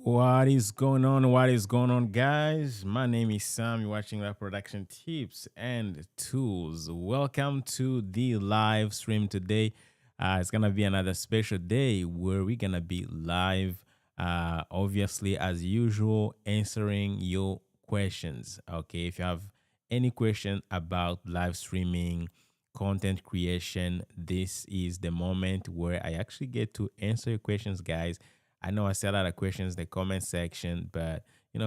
What is going on? What is going on, guys? My name is Sam. You're watching Live Production Tips and Tools. Welcome to the live stream today. It's gonna be another special day where we're gonna be live, obviously as usual, answering your questions. Okay, if you have any question about live streaming, content creation, this is the moment where I actually get to answer your questions, guys. I know I see a lot of questions in the comment section, but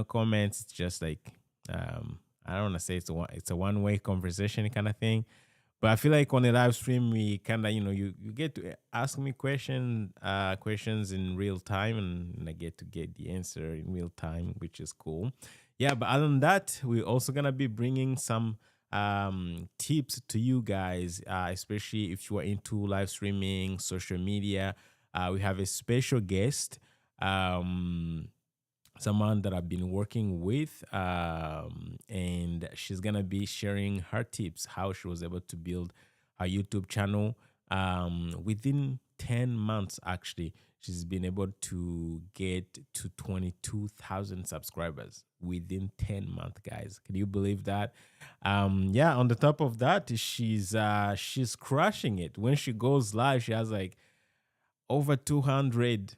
comments just like I don't want to say it's a one way conversation kind of thing. But I feel like on the live stream we kind of you get to ask me questions in real time, and I get to get the answer in real time, which is cool. Yeah, but other than that, we're also gonna be bringing some tips to you guys, especially if you are into live streaming, social media. We have a special guest, um, someone that I've been working with, and she's gonna be sharing her tips, how she was able to build her YouTube channel within 10 months. Actually, she's been able to get to 22,000 subscribers within 10 months, guys. Can you believe that? Yeah. On the top of that, she's crushing it. When she goes live, she has like over 200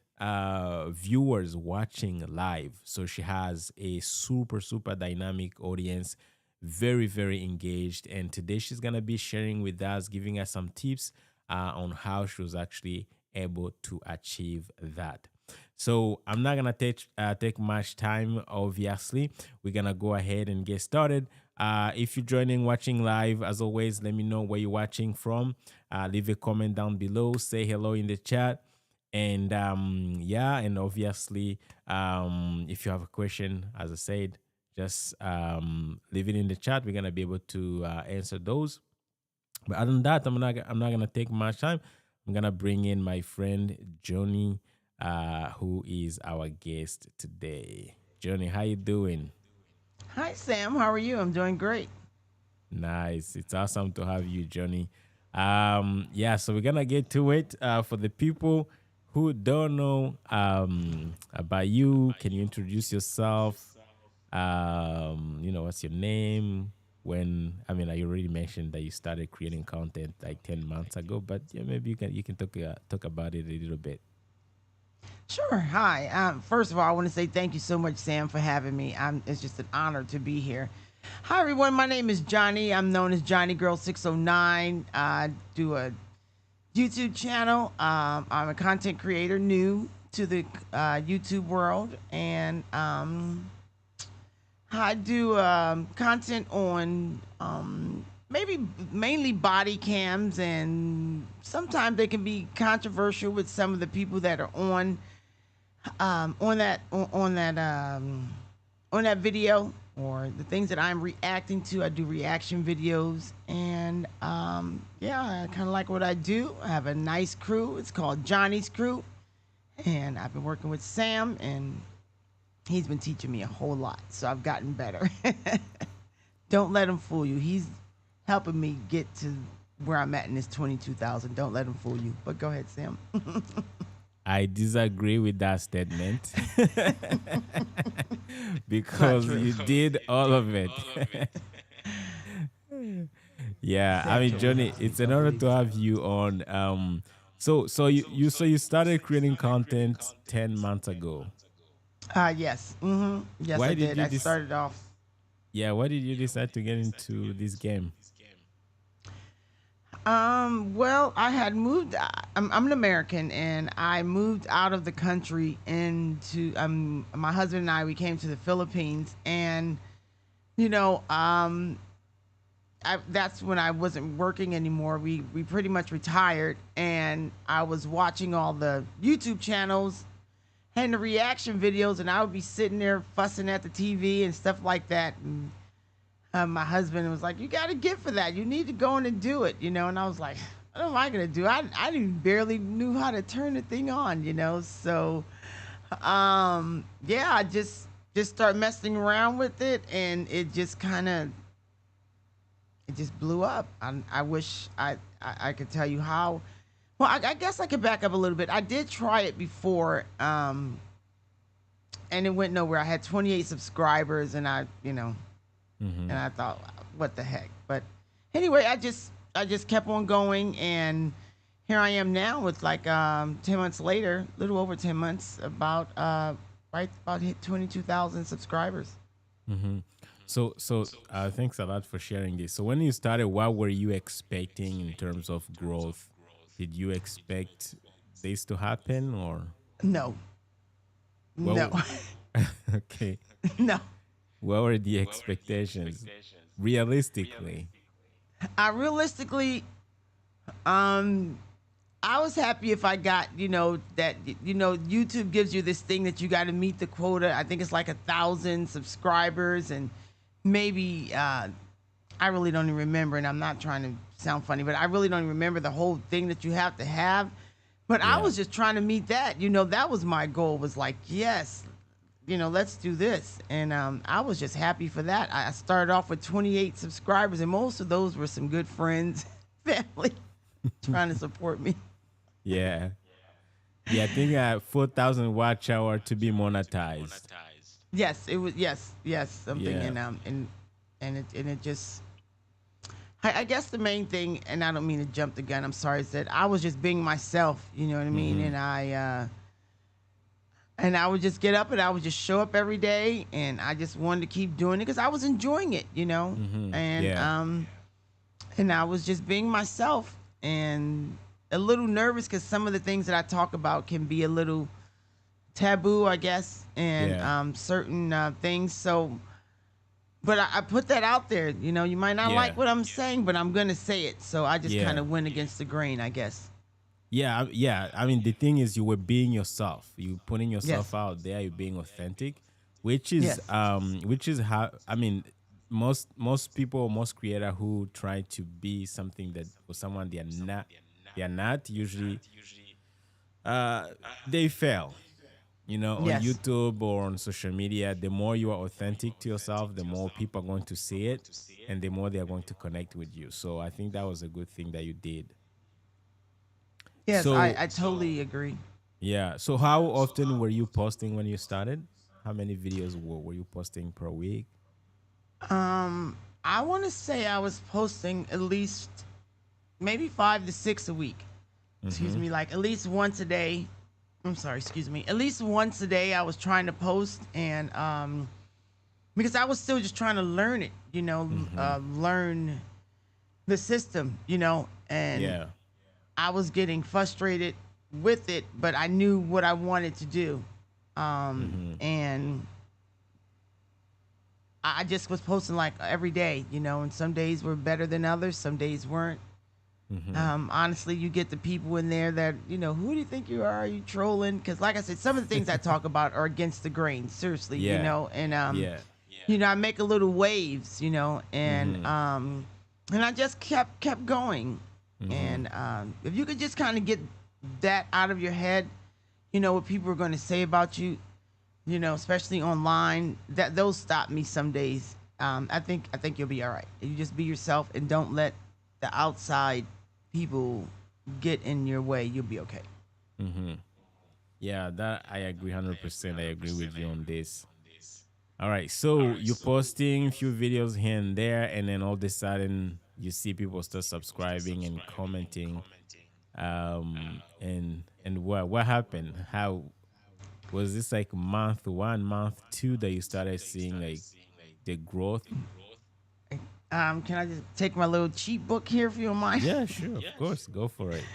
viewers watching live. So she has a super dynamic audience, very engaged. And today she's going to be sharing with us, giving us some tips on how she was actually able to achieve that. So I'm not gonna take much time. Obviously, we're gonna go ahead and get started. If you're joining, watching live, as always, let me know where you're watching from. Leave a comment down below. Say hello in the chat. And yeah, and obviously, if you have a question, as I said, just leave it in the chat. We're gonna be able to answer those. But other than that, I'm not gonna take much time. I'm gonna bring in my friend Johnny, who is our guest today. Johnny, how you doing? Hi, Sam. How are you? I'm doing great. Nice. It's awesome to have you, Johnny. Yeah, so we're gonna get to it. For the people who don't know about you, can you introduce yourself? What's your name? When I already mentioned that you started creating content like 10 months ago, but yeah, maybe you can talk about it a little bit. Sure. Hi. First of all, I want to say thank you so much, Sam, for having me. It's just an honor to be here. Hi, everyone. My name is Johnny. I'm known as Johnny Girl 609. I do a YouTube channel. I'm a content creator new to the YouTube world, and I do content on maybe mainly body cams, and sometimes they can be controversial with some of the people that are on that video or the things that I'm reacting to. I do reaction videos, and yeah, I kind of like what I do. I have a nice crew. It's called Johnny's Crew, and I've been working with Sam, and he's been teaching me a whole lot, so I've gotten better. Don't let him fool you. He's helping me get to where I'm at in this 22,000. Don't let him fool you. But go ahead, Sam. I disagree with that statement It's not because true. you did all of it. Yeah, I Sam mean, told me Johnny, last week. it's an Don't honor believe to it. have you on. So you started creating content 10 months ago. Yes. Yes, I Why did did. you I dis? started off. Yeah, why did you decide to get into this game? Well, I had moved. I'm an American, and I moved out of the country into. My husband and I, we came to the Philippines, and you know, that's when I wasn't working anymore. We pretty much retired, and I was watching all the YouTube channels and the reaction videos, and I would be sitting there fussing at the TV and stuff like that. And my husband was like, "You got a gift for that. You need to go in and do it," And I was like, "What am I gonna do? I didn't barely knew how to turn the thing on. So, yeah, I just start messing around with it, and it just blew up. I wish I could tell you how. Well, I guess I could back up a little bit. I did try it before, and it went nowhere. I had 28 subscribers, and Mm-hmm. and I thought, what the heck? But anyway, I just kept on going, and here I am now with like 10 months later, little over 10 months, about about hit 22,000 subscribers. Mm-hmm. So thanks a lot for sharing this. So when you started, what were you expecting in terms of growth? Did you expect this to happen, or No, no, well? Okay, no. what were the expectations realistically? I realistically, um, I was happy if I got, that, YouTube gives you this thing that you got to meet the quota. I think it's like 1,000 subscribers, and maybe, I really don't even remember, and I'm not trying to sound funny, but I really don't even remember the whole thing that you have to have. But I Yeah. was just trying to meet that. That was my goal, was like, yes, let's do this. And I was just happy for that. I started off with 28 subscribers, and most of those were some good friends, family, trying to support me. Yeah. Yeah, I think 4,000 watch hour to be monetized. Yes, it was. Yes, something. Yeah. And it just. I guess the main thing, and I don't mean to jump the gun. I'm sorry, is that I was just being myself. You know what I mean? And I would just get up and I would just show up every day, and I just wanted to keep doing it because I was enjoying it. And Yeah. and I was just being myself, and a little nervous because some of the things that I talk about can be a little taboo, I guess, and Yeah. certain things. So, but I put that out there. You might not Yeah. like what I'm saying, but I'm gonna say it. So I just Yeah. kind of went against the grain, I guess. Yeah, yeah. I mean, the thing is, you were being yourself. You putting yourself Yes. out there. You're being authentic, Yes. which is how I mean, most people, most creator who try to be something that for someone they are not. They are not usually. They fail. On Yes. YouTube or on social media, the more you are authentic to yourself, the more people are going to see it, and the more they are going to connect with you. So I think that was a good thing that you did. Yes. So I totally agree. yeah. So how often were you posting when you started? How many videos were you posting per week? I want to say I was posting at least maybe 5 to 6 a week. Excuse Mm-hmm. me, like at least once a day. I'm sorry, excuse me. At least once a day I was trying to post, and because I was still just trying to learn it, Mm-hmm. learn the system, and Yeah. I was getting frustrated with it, but I knew what I wanted to do. Mm-hmm. And I just was posting like every day, and some days were better than others, some days weren't. Mm-hmm. Honestly, you get the people in there that, who do you think you are? Are you trolling? Because, like I said, some of the things I talk about are against the grain, seriously, Yeah. and Yeah. I make a little waves, Mm-hmm. and I just kept going. Mm-hmm. And if you could just kind of get that out of your head, what people are going to say about you, especially online, that those stop me some days. I think you'll be all right. You just be yourself and don't let the outside people get in your way. You'll be okay. Mm-hmm. Yeah, that I agree 100%. I agree with you on this. All right, so you're posting a few videos here and there, and then all of a sudden you see people start subscribing and commenting. And what happened? How was this like month one, month two that you started seeing like the growth? Can I just take my little cheat book here if you don't mind? Yeah, sure, of course, go for it.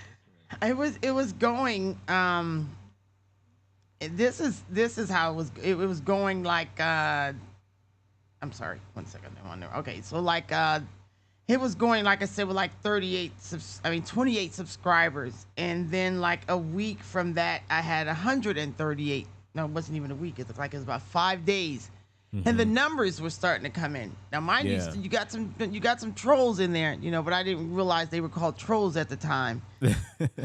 It was going. This is how it was going, like I'm sorry, 1 second. Okay, so like it was going, like I said, with like 28 subscribers, and then like a week from that I had 138. No, it wasn't even a week. It looked like it was about 5 days. And the Mm-hmm. numbers were starting to come in. Now, mind you, Yeah. you got some trolls in there, but I didn't realize they were called trolls at the time,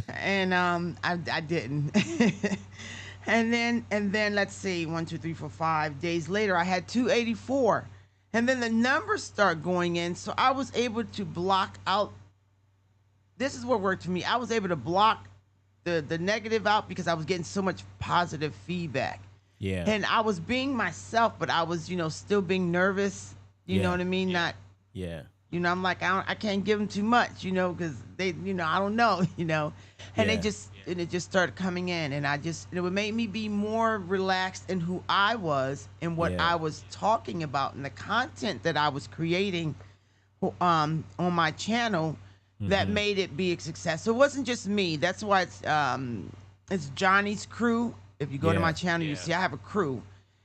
and I didn't. And then let's see, 1, 2, 3, 4, 5 days later, I had 284, and then the numbers start going in. So I was able to block out. This is what worked for me. I was able to block the negative out because I was getting so much positive feedback. Yeah. And I was being myself, but I was, still being nervous. You know Yeah. what I mean? Not, Yeah. I'm like, I can't give them too much, because they, I don't know, and Yeah. and it just started coming in, and it would make me be more relaxed in who I was and what Yeah. I was talking about and the content that I was creating, on my channel, that Mm-hmm. made it be a success. So it wasn't just me. That's why it's Johnny's crew. If you go to my Yeah. channel, you see I have a crew.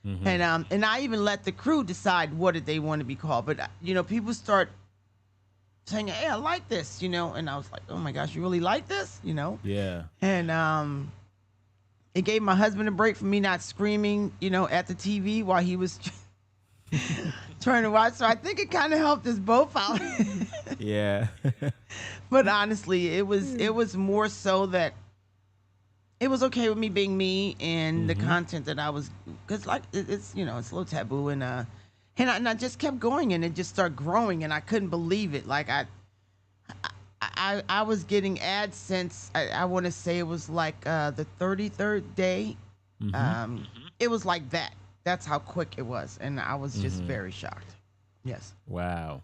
Mm-hmm. And I even let the crew decide what did they want to be called. But people start saying, "Hey, I like this," and I was like, "Oh my gosh, you really like this?" Yeah. And it gave my husband a break from me not screaming, at the TV while he was trying to watch. So I think it kind of helped us both out. Yeah. But honestly, it was more so that it was okay with me being me and the Mm-hmm. content that I was, because like it's it's a little taboo, and I just kept going, and it just started growing, and I couldn't believe it. Like I was getting ads since I want to say it was like the 33rd day. Mm-hmm. It was like that. That's how quick it was, and I was just Mm-hmm. very shocked. Yes, Wow.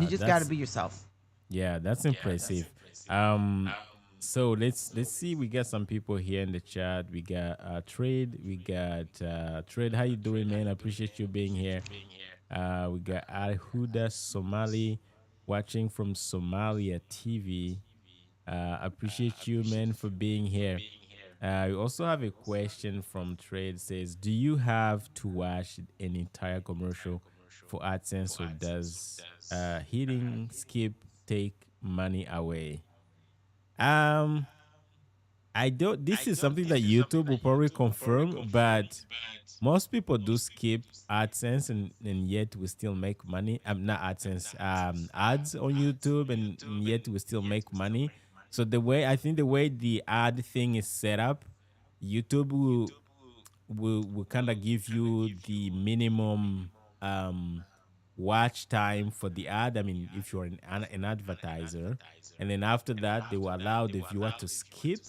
you just got to That's be yourself. Yeah, that's impressive. Um, so let's see. We got some people here in the chat. We got Trade. We got Trade. How you doing, man? I appreciate you being here. We got Al Huda Somali watching from Somalia TV. Appreciate you, man, for being here. We also have a question from Trade. Says, do you have to watch an entire commercial for AdSense, or does hitting skip take money away? Um, I don't. This is something that YouTube will probably confirm, but most people do skip AdSense, and yet we still make money. Not AdSense, ads on YouTube, and yet we still make money. So the way the ad thing is set up, YouTube will kind of give you the minimum watch time for the ad. I mean, if you're an advertiser, and then after that, they will allow the viewer to skip,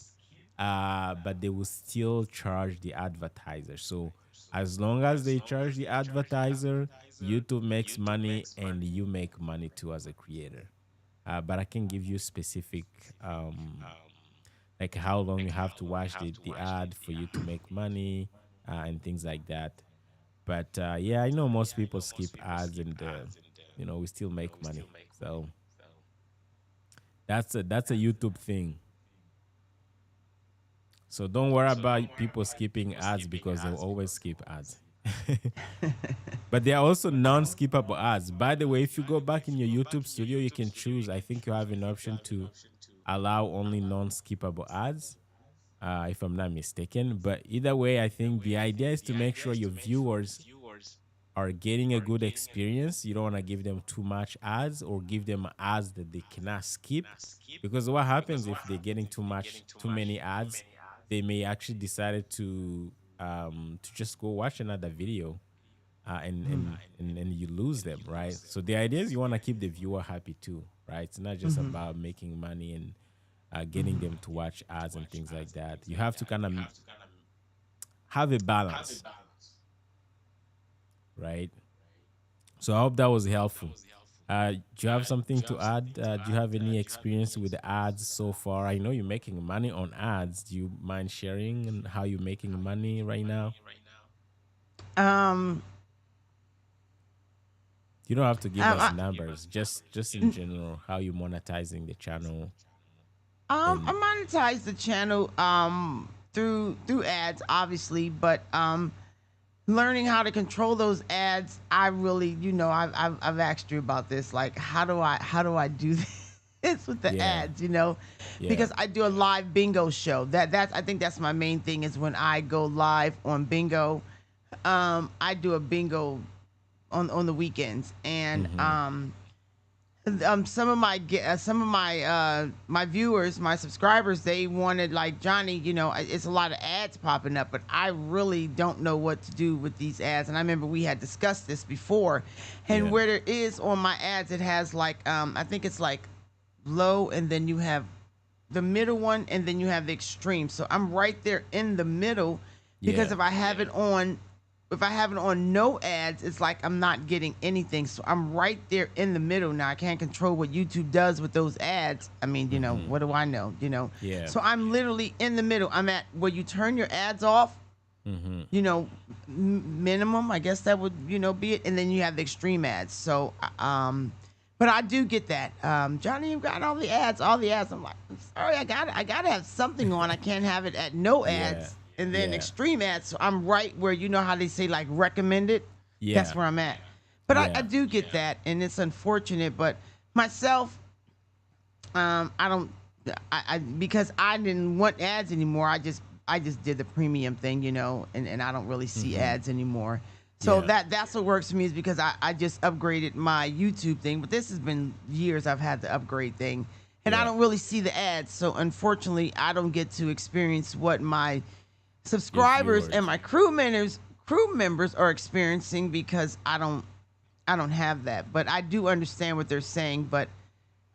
but they will still charge the advertiser. So as long as they charge the advertiser, YouTube makes money and you make money too as a creator. But I can give you specific, like how long you have to watch the ad for you to make money, and things like that. But yeah, I know most people skip ads, and we still make money. So that's a YouTube thing. So don't worry about people skipping ads, because they'll always skip ads. But there are also non-skippable ads. By the way, if you go back in your YouTube studio, you can choose. I think you have an option to allow only non-skippable ads, if I'm not mistaken. But either way, I think the idea is to make sure your viewers are getting a good experience. You don't want to give them too much ads, or give them ads that they cannot skip, because what happens if they're getting too many ads, they may actually decide to just go watch another video, and you lose them, right? So the idea is you want to keep the viewer happy too, right? It's not just about making money and getting them to watch ads and things like that. You have to kind of have a balance, right? So I hope that was helpful. Do you have something to add? Do you have any experience with the ads so far? I know you're making money on ads. Do you mind sharing and how you're making money right now? Um, You don't have to give us I, numbers. Just in general, how you monetizing the channel. I And monetize the channel through ads, obviously, but learning how to control those ads, I really, I've asked you about this. Like, how do I do this with the yeah, ads? yeah, Because I do a live bingo show. That's I think that's my main thing is when I go live on bingo. I do a bingo on the weekends, and mm-hmm, some of my viewers, my subscribers, they wanted, like, Johnny, it's a lot of ads popping up, but I really don't know what to do with these ads. And I remember we had discussed this before, and yeah, where there is on my ads, it has like I think it's like low, and then you have the middle one, and then you have the extreme. So I'm right there in the middle, because Yeah. if I have it on no ads, it's like I'm not getting anything. So I'm right there in the middle now. I can't control what YouTube does with those ads. I mean, Mm-hmm. what do I know? Yeah. So I'm literally in the middle. I'm at where you turn your ads off, Mm-hmm. minimum. I guess that would, be it. And then you have the extreme ads. So, but I do get that. Johnny, you got all the ads, all the ads. I'm like, I'm sorry, I gotta have something on. I can't have it at no Yeah. ads and then Yeah. extreme ads. So I'm right where, how they say like recommended. That's Yeah. where I'm at. But I Yeah. do get that, and it's unfortunate. But myself, I don't, I because I didn't want ads anymore. I just did the premium thing, and I don't really see Mm-hmm. ads anymore. So Yeah. that's what works for me is because I just upgraded my YouTube thing, but this has been years I've had the upgrade thing, and I Yeah. don't really see the ads. So unfortunately, I don't get to experience what my Your subscribers and viewers. my crew members are experiencing because I don't have that. But I do understand what they're saying, but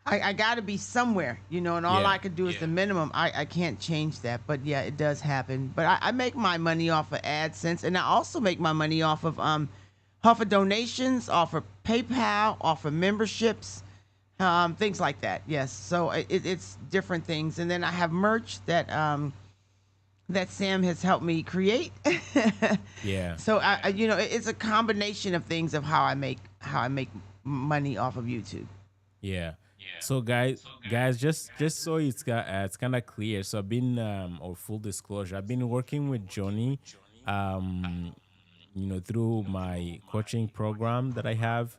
I got to be somewhere, and all Yeah. I could do is the minimum. I can't change that. But yeah, it does happen. But I make my money off of AdSense, and I also make my money off of donations, off of PayPal, off of memberships, things like that. Yes. So it's different things. And then I have merch that Sam has helped me create. Yeah. So it's a combination of things of how I make money off of YouTube. Yeah. So guys, just so it's kind of clear. So I've been or full disclosure, I've been working with Johnny, um, through my coaching program that I have,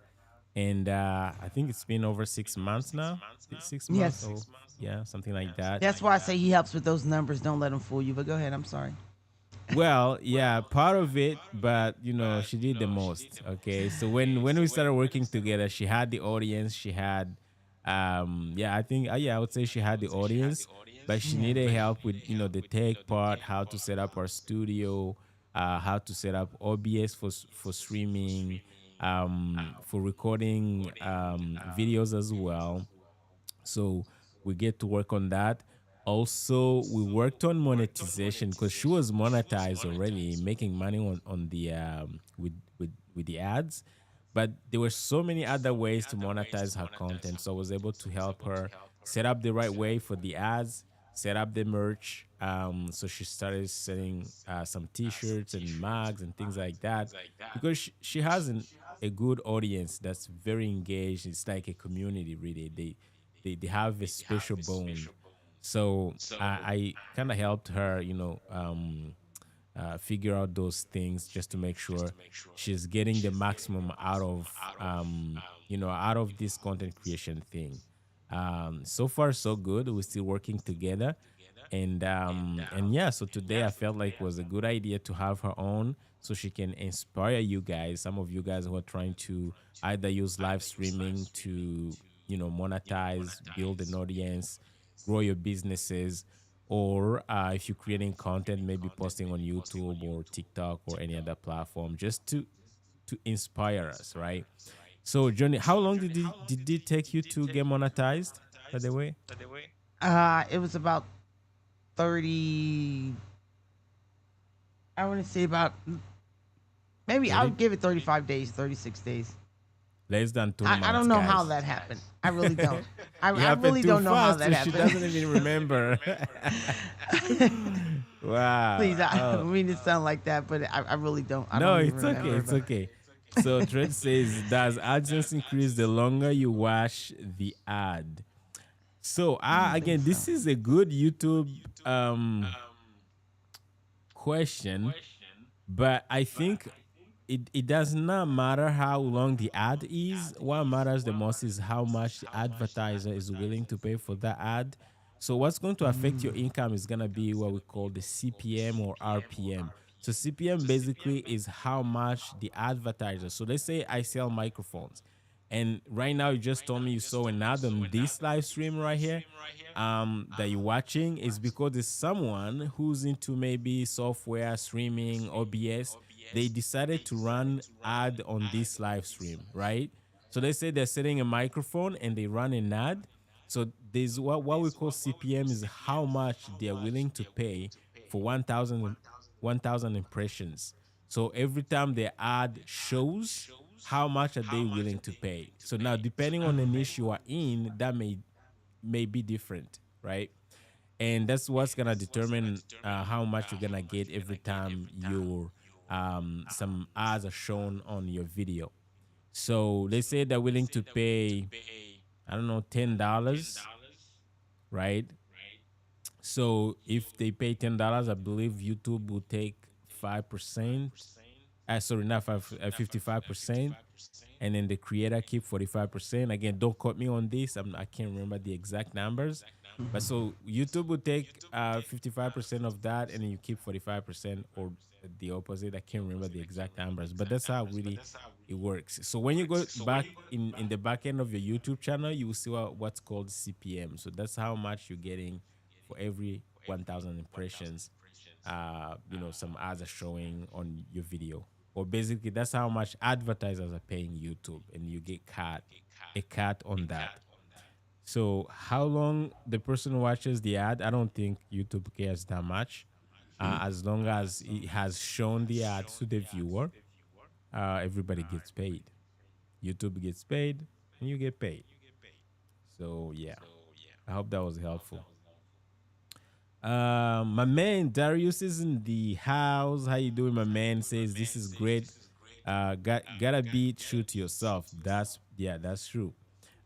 and I think it's been over 6 months now. 6 months Yes. or yeah, something like that. That's why I say he helps with those numbers. Don't let him fool you. But go ahead. I'm sorry. Well, yeah, part of it, but she did the most. Okay, so when we started working together, she had the audience. She had, yeah, I think, yeah, I would say she had the audience, but she Yeah. needed help with the tech part, how to set up our studio, how to set up OBS for streaming, for recording videos as well. So we get to work on that. Also, we worked on monetization because she was monetized already, making money on the with the ads. But there were so many other ways to monetize her content. So I was able to help her set up the right way for the ads, set up the merch. So she started selling some T-shirts and mugs and things like that because she has a good audience that's very engaged. It's like a community, really. They have a special bond. So I kind of helped her, figure out those things just to make sure she's getting the maximum out of this content creation thing. So far so good. We're still working together, and yeah. So today I felt like was a good idea to have her on so she can inspire you guys. Some of you guys who are trying to either use live streaming to monetize, build an audience, grow your businesses, or if you're creating content, maybe posting on YouTube or TikTok or any other platform, just to inspire us, right? So, Johnny, how long did it take you to get monetized? By the way, It was about 30. I want to say about maybe I'll 30, give it 35 days, 36 days. less than two I months, don't know how guys. that happened. I really don't. I, It I happened really too don't know how fast, that so she happened. doesn't even remember. Wow. Please, I Oh, don't mean to sound like that, but I really don't. I no, don't even it's okay. remember. It's okay. So Trent says, does AdSense increase the longer you watch the ad? So I don't think again, so. this is a good YouTube question, but I think it does not matter how long the ad is. What matters the most is how much the advertiser is willing to pay for that ad. So what's going to affect your income is going to be what we call the CPM or RPM. So CPM basically is how much the advertiser. So let's say I sell microphones, and right now you just told me you saw an ad on this live stream right here, that you're watching is because there's someone who's into maybe software streaming, OBS. They decided to run ad on this live stream, right? So they say they're setting a microphone and they run an ad. So there's what we call CPM is how much they're willing to pay for 1,000 1,000 impressions. So every time the ad shows, how much are they willing to pay? So now, depending on the niche you are in, that may be different, right? And that's what's gonna determine how much you're gonna get every time your some ads are shown on your video. So let's say they're willing to pay, I don't know, $10, right? So if they pay $10, I believe YouTube will take 5%. Sorry, not 55%, and then the creator keep 45%. Again, don't quote me on this. I can't remember the exact numbers, but so YouTube will take 55% of that, and then you keep 45%, or the opposite. I can't remember the exact numbers, but that's how really it works. So when you go back in the back end of your YouTube channel, you will see what's called CPM. So that's how much you're getting for every 1,000 impressions. Some ads are showing on your video, or basically that's how much advertisers are paying YouTube, and you get a cut on that. So how long the person watches the ad, I don't think YouTube cares that much. As long as it has shown the ad to the viewer, everybody gets paid. YouTube gets paid, and you get paid. So yeah, I hope that was helpful. My man Darius is in the house. How you doing, my man? Says this is great. Gotta be true to yourself. That's true.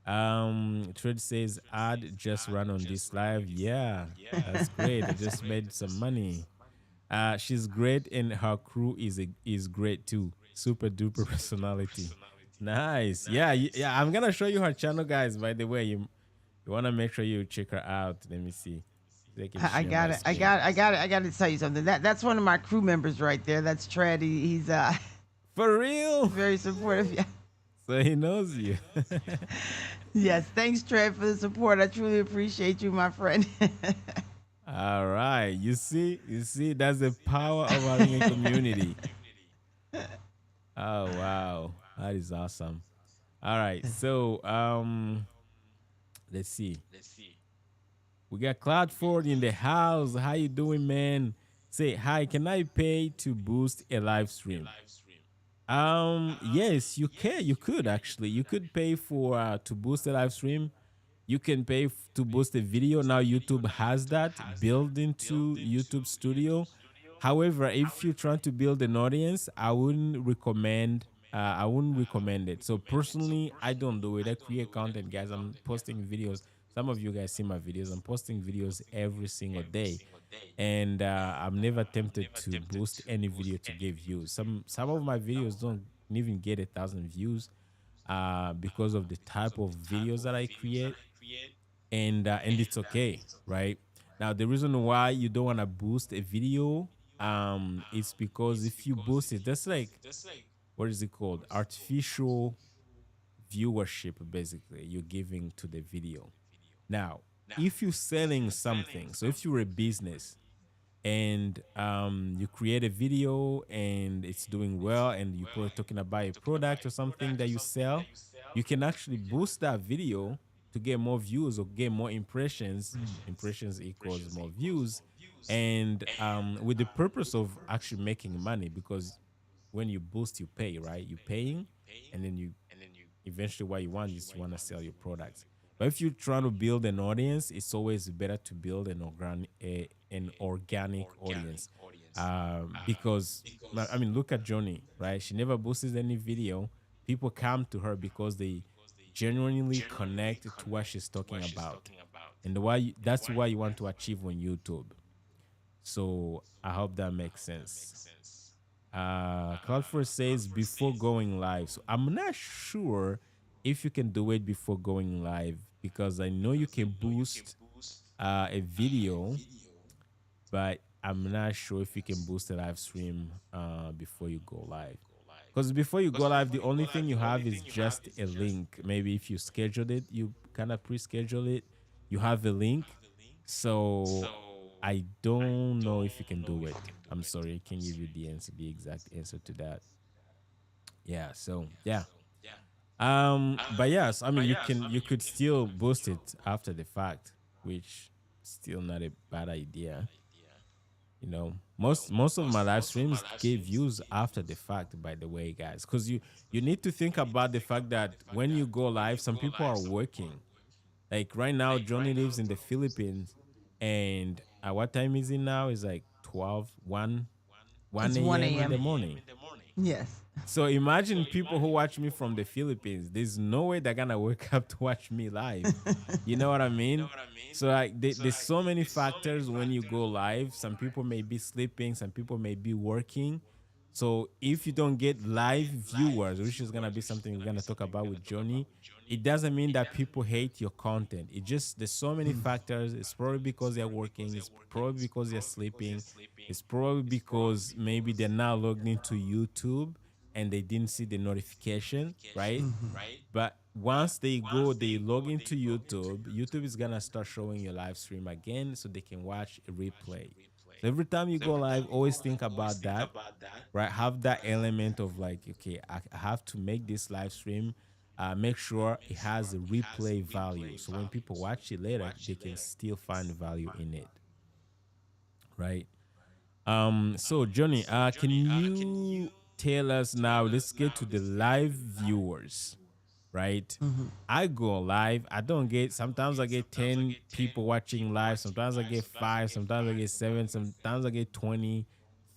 Tread says ad just run on this live. Yeah, that's great. I just made some money. She's great, and her crew is great too. Super duper personality. Nice. Yeah, yeah. I'm gonna show you her channel, guys. By the way, you wanna make sure you check her out. Let me see. They can I share my got it. I screen. got. I got it. I got to tell you something. That's one of my crew members right there. That's Tread. He's For real? very supportive. Yeah. So he knows you. Yes. Thanks, Tread, for the support. I truly appreciate you, my friend. All right. You see, that's the power of having a community. Oh wow. That is awesome. All right. So let's see. We got Cloud Ford in the house. How you doing, man? Say hi. Can I pay to boost a live stream? Yes, you can. You could actually. You could pay for to boost a live stream. You can pay to boost a video. Now YouTube has that built into YouTube Studio. However, if you're trying to build an audience, I wouldn't recommend. I wouldn't recommend it. So personally, I don't do it. I create content, guys. I'm posting videos. Some of you guys see my videos. I'm posting videos every single day, and I'm never tempted to boost any video to get views. Some of my videos don't even get 1,000 views because of the type of videos that I create, and it's okay, right? Now the reason why you don't want to boost a video is because if you boost it, that's like, what is it called, artificial viewership. Basically, you're giving to the video. Now if you're selling something, so if you're a business and you create a video and it's doing well, and you're probably talking about a product or something that you sell, you can actually boost that video to get more views or get more impressions. Impressions equals more views, and with the purpose of actually making money, because when you boost, you pay, right? You're paying, and then you eventually what you want is you want to sell your products. But if you're trying to build an audience, it's always better to build an organic audience, because I mean, look at Johnny, right? She never boosts any video. People come to her because they genuinely connect to what she's talking about, and that's why you want to achieve on YouTube. So I hope that makes sense. Cloud4 says before going live. So I'm not sure if you can do it before going live, because I know you can boost a video, but I'm not sure if you can boost a live stream before you go live. Because before you go live, the only thing you have is just a link. Maybe if you scheduled it, you kind of pre-schedule it, you have a link. So I don't know if you can do it. I'm sorry, I can't give you the answer, the exact answer to that. Yeah. So yeah. But yes, I mean, you could still boost it after the fact, which still not a bad idea. Most of my live streams get views after the fact, by the way, guys, because you need to think about the fact that when you go live, some people are working. Like right now, Johnny lives in the Philippines, and what time is it now? It's like 12, 1 It's 1 a.m. in the a.m. morning. Yes. So imagine people who watch me from the Philippines. There's no way they're gonna wake up to watch me live. You know what I mean? So like, there's so many factors when you go live. Some people may be sleeping, some people may be working. So if you don't get live viewers, which is gonna be something we're gonna talk about with Johnny, it doesn't mean that people hate your content. It just there's so many factors. It's probably because they're working. It's probably because they're sleeping. It's probably because maybe they're not logged into YouTube and they didn't see the notification, right? But once they log into YouTube, YouTube is gonna start showing your live stream again so they can watch a replay. So every time you go live, always think about that, right? Have that element of like, okay, I have to make this live stream, make sure it has a replay value. So when people watch it later, they can still find value in it, right? So Johnny, can you tell us now? Let's get to the live viewers, right? I go live. I don't get. Sometimes I get 10 people watching live. Sometimes I get five. Sometimes I get seven. Sometimes I get 20,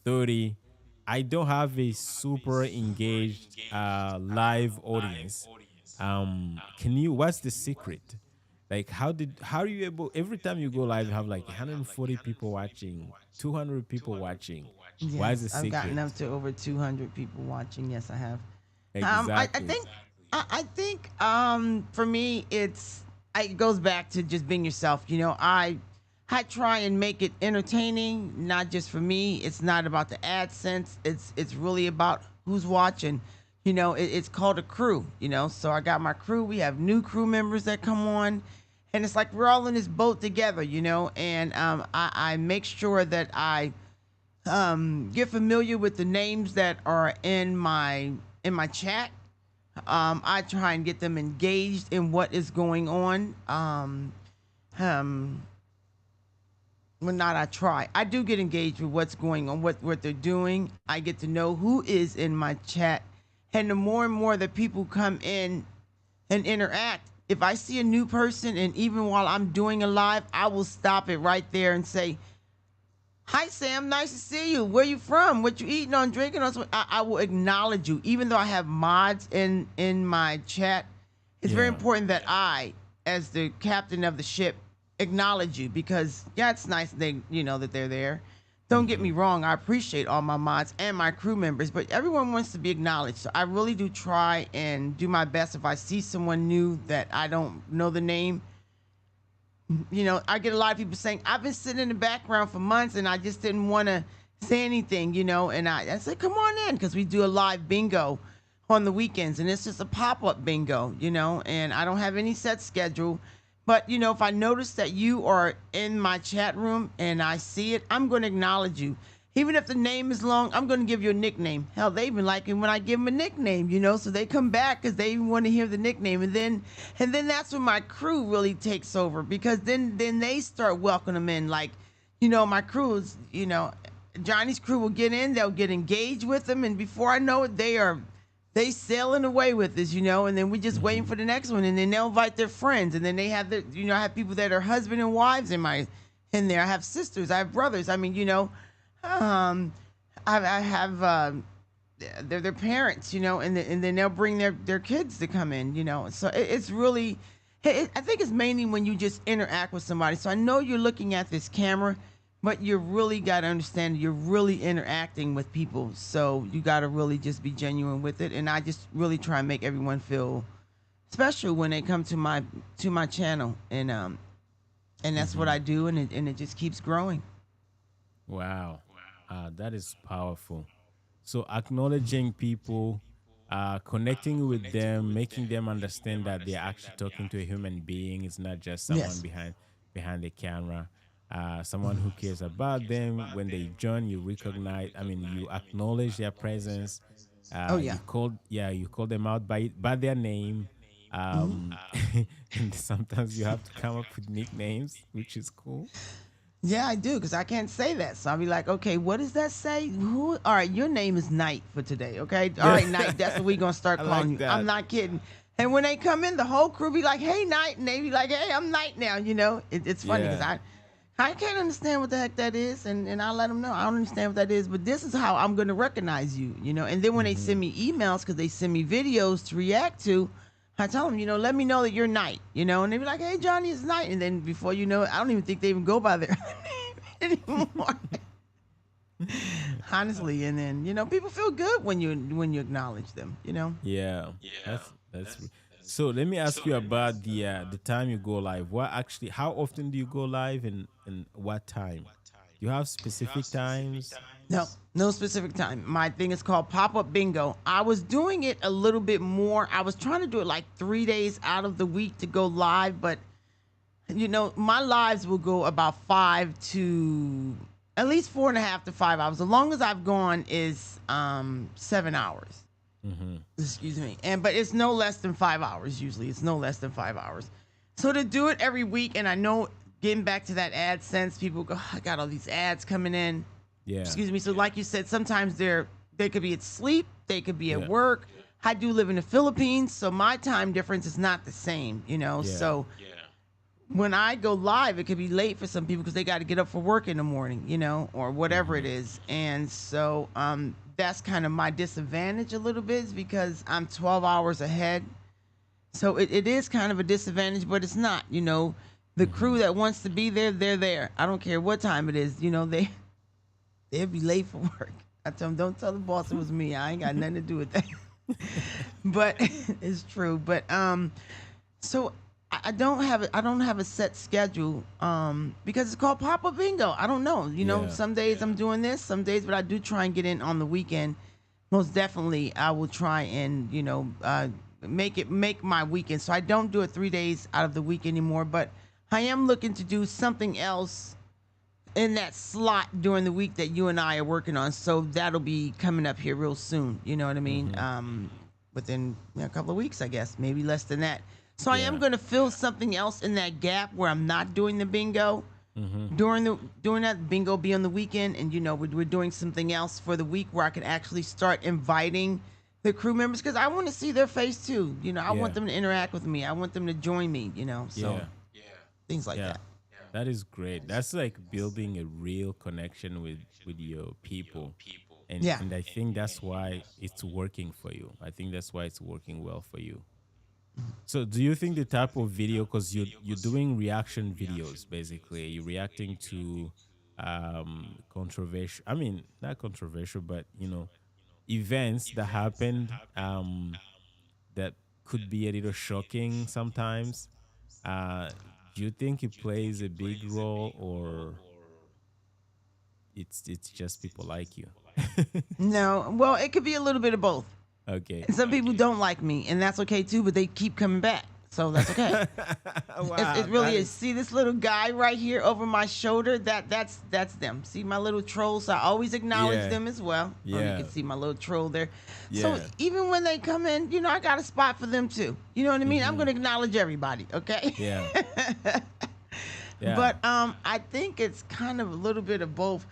30. I don't have a super engaged live audience. Can you? What's the secret? Like, how are you able? Every time you go live, you have like 140 people watching, 200 people watching. Why is the Yes, I've secret? gotten up to over 200 people watching. Yes, I have. I Exactly. think, for me, it goes back to just being yourself. I try and make it entertaining, not just for me. It's not about the AdSense. It's really about who's watching. It's called a crew. So I got my crew. We have new crew members that come on, and it's like we're all in this boat together. And I make sure that I get familiar with the names that are in my chat. I try and get them engaged in what is going on. Um, well, not I try. I do get engaged with what's going on, what they're doing. I get to know who is in my chat, and the more and more that people come in and interact. If I see a new person, and even while I'm doing a live, I will stop it right there and say, "Hi, Sam. Nice to see you. Where you from? What you eating on, drinking on?" I will acknowledge you, even though I have mods in my chat. It's very Yeah. important that I, as the captain of the ship, acknowledge you because yeah, it's nice that they're there. Don't get me wrong. I appreciate all my mods and my crew members, but everyone wants to be acknowledged. So I really do try and do my best. If I see someone new that I don't know the name, I get a lot of people saying, "I've been sitting in the background for months and I just didn't want to say anything," and I said, "Come on in," because we do a live bingo on the weekends, and it's just a pop-up bingo, and I don't have any set schedule. But, if I notice that you are in my chat room and I see it, I'm going to acknowledge you. Even if the name is long, I'm going to give you a nickname. Hell, they even like it when I give them a nickname, so they come back because they even want to hear the nickname. And then that's when my crew really takes over because then they start welcoming them in. Like, my crew is, Johnny's crew will get in, they'll get engaged with them, and before I know it, they sailing away with us, and then we just waiting for the next one, and then they'll invite their friends, and then they have I have people that are husband and wives in there. I have sisters, I have brothers. I mean, um, I have their parents, and then they'll bring their kids to come in, So it's really, I think it's mainly when you just interact with somebody. So I know you're looking at this camera, but you really got to understand you're really interacting with people. So you got to really just be genuine with it. And I just really try and make everyone feel special when they come to my channel. And that's what I do. And it just keeps growing. Wow. That is powerful. So acknowledging people, connecting with them, making them understand that they're actually talking to a human being. It's not just someone Yes. behind the camera. Someone who cares about them. When they join, you recognize. I mean, you acknowledge their presence. Oh You yeah. call them out by their name. Hmm. Um, and sometimes you have to come up with nicknames, which is cool. Yeah, I do, because I can't say that. So I'll be like, okay, what does that say? Who? All right, your name is Knight for today, okay? All right, Knight, that's what we're going to start I calling like you. I'm that. not kidding. And when they come in, the whole crew be like, hey, Knight. And they be like, hey, I'm Knight now, you know? It's funny because Yeah. I can't understand what the heck that is. And I let them know, I don't understand what that is, but this is how I'm going to recognize you, you know? And then when they Hmm. send me emails, because they send me videos to react to, I tell them, you know, let me know that you're Knight, you know? And they be like, hey, Johnny is Knight. And then before you know it, I don't even think they even go by their name anymore. Honestly, and then, you know, people feel good when you acknowledge them, you know? Yeah, that's. So let me ask you about the time you go live. What actually? How often do you go live, and what time? Do you have specific times? No, no specific time. My thing is called pop up bingo. I was doing it a little bit more. I was trying to do it like 3 days out of the week to go live, but you know, my lives will go about 4.5 to 5 hours. The longest I've gone is 7 hours. Mm-hmm. Excuse me. But it's no less than 5 hours usually. It's no less than 5 hours. So to do it every week, and I know getting back to that AdSense, people go, I got all these ads coming in. Yeah. Excuse me. So like you said, sometimes they could be at sleep, they could be Yeah. at work. I do live in the Philippines, so my time difference is not the same, you know. Yeah. So when I go live, it could be late for some people because they got to get up for work in the morning, you know, or whatever it is. And so that's kind of my disadvantage a little bit, is because I'm 12 hours ahead. So it is kind of a disadvantage, but it's not, you know. The crew that wants to be there, they're there. I don't care what time it is, you know, they'll be late for work. I tell them, don't tell the boss it was me. I ain't got nothing to do with that. But it's true. But so I don't have a set schedule because it's called pop up bingo. I don't know. You know, Yeah. some days I'm doing this, some days, but I do try and get in on the weekend. Most definitely, I will try and, you know, make my weekend. So I don't do it 3 days out of the week anymore. But I am looking to do something else in that slot during the week that you and I are working on. So that'll be coming up here real soon. You know what I mean? Within a couple of weeks, I guess, maybe less than that. So I am Yeah. going to fill something else in that gap where I'm not doing the bingo. During that bingo be on the weekend, and you know we're doing something else for the week where I can actually start inviting the crew members, because I want to see their face too. You know, I want Yeah. them to interact with me. I want them to join me. You know, so Yeah. things like Yeah. that. That is great. That's like building a real connection with your people. Yeah. And I think that's why it's working for you. I think that's why it's working well for you. So do you think the type of video, because you're doing reaction videos basically, you're reacting to controversial, I mean not controversial, but you know, events that happened that could be a little shocking sometimes. Uh do you think it plays a big role, or it's just people like you? No, well, it could be a little bit of both. Okay. And some people don't like me, and that's okay too. But they keep coming back, so that's okay. Wow, It really that is. See this little guy right here over my shoulder? That's them. See my little trolls? I always acknowledge Yeah. them as well. Oh, you Yeah. can see my little troll there. So Yeah. even when they come in, you know, I got a spot for them too. You know what I mean? I'm gonna acknowledge everybody, okay? Yeah. Yeah. But I think it's kind of a little bit of both.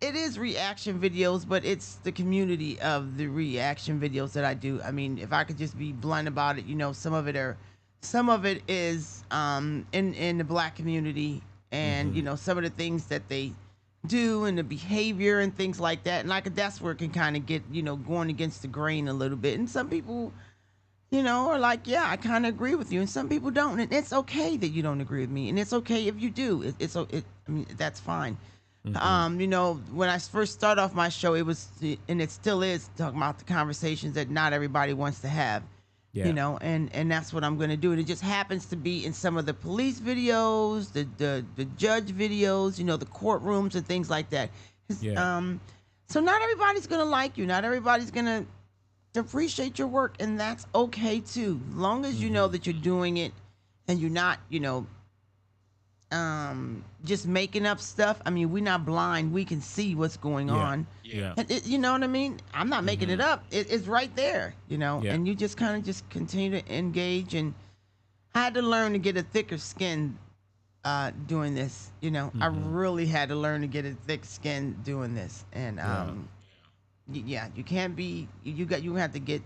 It is reaction videos, but it's the community of the reaction videos that I do. I mean, if I could just be blunt about it, you know, some of it is in the black community, and you know, some of the things that they do and the behavior and things like that. And like that's where it can kind of get, you know, going against the grain a little bit. And some people, you know, are like, yeah, I kind of agree with you, and some people don't, and it's okay that you don't agree with me, and it's okay if you do. I mean, that's fine. You know, when I first started off my show, it was, and it still is, talking about the conversations that not everybody wants to have. Yeah. You know, and that's what I'm going to do. And it just happens to be in some of the police videos, the judge videos, you know, the courtrooms and things like that. Yeah. So not everybody's going to like you. Not everybody's going to appreciate your work, and that's okay too. Long as you know that you're doing it and you're not, you know, just making up stuff. I mean, we're not blind. We can see what's going on. Yeah. And you know what I mean? I'm not making it up. It's right there, you know, Yeah. and you just kind of just continue to engage. And I had to learn to get a thicker skin doing this. You know, I Mm-hmm. really had to learn to get a thick skin doing this, and Yeah. yeah, you can't be. You gonna have to get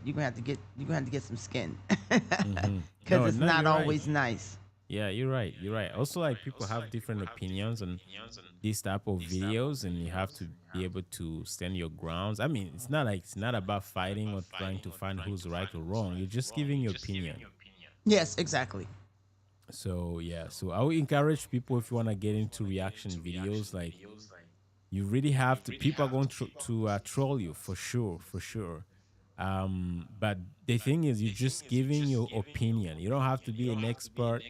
some skin, Mm-hmm. because No, it's no, not you're right. always nice. Yeah, you're right. You're right. Also, like people have different opinions on this type of videos, and you have to be able to stand your grounds. I mean, it's not about fighting or trying to find who's right or wrong. You're just giving your opinion. Yes, exactly. So yeah, so I would encourage people if you want to get into reaction videos, like you really have to. People are going to troll you for sure, for sure. But the thing is, you're just giving your opinion. You don't have to be an expert.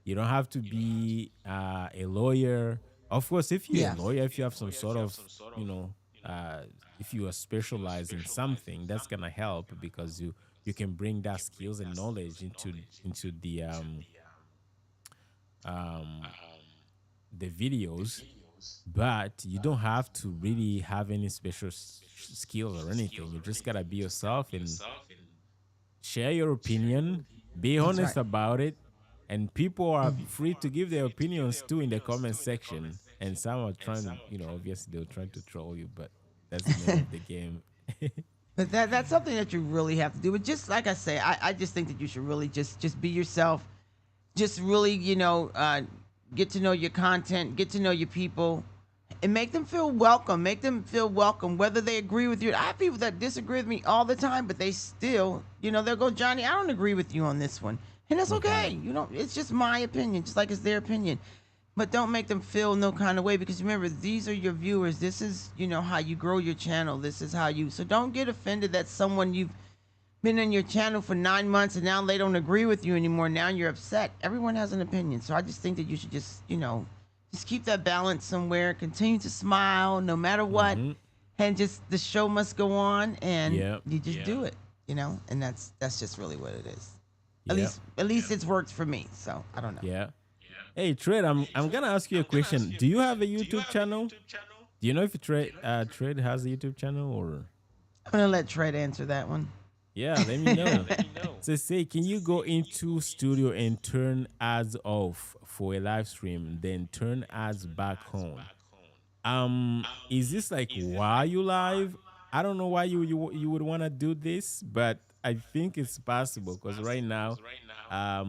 You don't have to be a lawyer. Of course, if you're a Yeah. lawyer, if you have some sort of, you know, uh, if you are specialized in something, that's gonna help because you can bring that skills and knowledge into um, the videos. But you don't have to really have any special skills or anything. You just gotta be yourself and share your opinion, be That's honest right. about it, and people are free to give their opinions too in the comment section. And some are trying to, you know, obviously they're trying to troll you, but that's the name of the game. But that's something that you really have to do. But just like I say, I just think that you should really just be yourself. Just really, get to know your content, get to know your people, and make them feel welcome. Make them feel welcome, whether they agree with you. I have people that disagree with me all the time, but they still, they'll go, Johnny, I don't agree with you on this one. And that's Hmm. okay. It's just my opinion, just like it's their opinion. But don't make them feel no kind of way, because remember, these are your viewers. This is, how you grow your channel. This is how you. So don't get offended that someone you've been on your channel for 9 months and now they don't agree with you anymore. Now you're upset. Everyone has an opinion. So I just think that you should just keep that balance somewhere. Continue to smile no matter what. Hmm. And just the show must go on, and Yeah. you just do it, and that's just really what it is. At Yeah. least at least it's worked for me. So I don't know. Yeah. Hey, Trade, I'm gonna ask you a question. Do you have a YouTube channel? Do you know if Trade has a YouTube channel or? I'm gonna let Trey answer that one. Yeah, let me know. So say, can you go into studio and turn ads off for a live stream, then turn ads back on? Is this like while you live? I don't know why you would want to do this, but I think it's possible because right now, I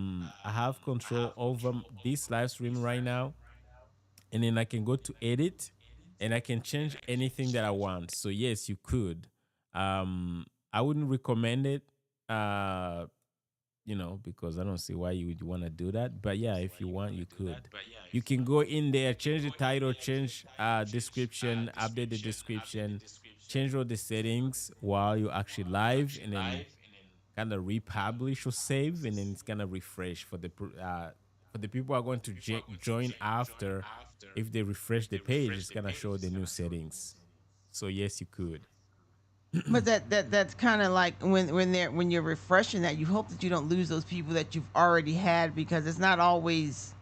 have control over this live stream right now, and then I can go to edit, and I can change anything that I want. So yes, you could. I wouldn't recommend it. Uh, because I don't see why you would want to do that. But yeah, if you want, you could. You can go in there, change the title, change description, update the description, change all the settings while you're actually live, and then kind of republish or save, and then it's gonna refresh for for the people who are going to join after. If they refresh the page, it's gonna show the new settings. So yes, you could. But that's kind of like when you're refreshing that, you hope that you don't lose those people that you've already had, because it's not always.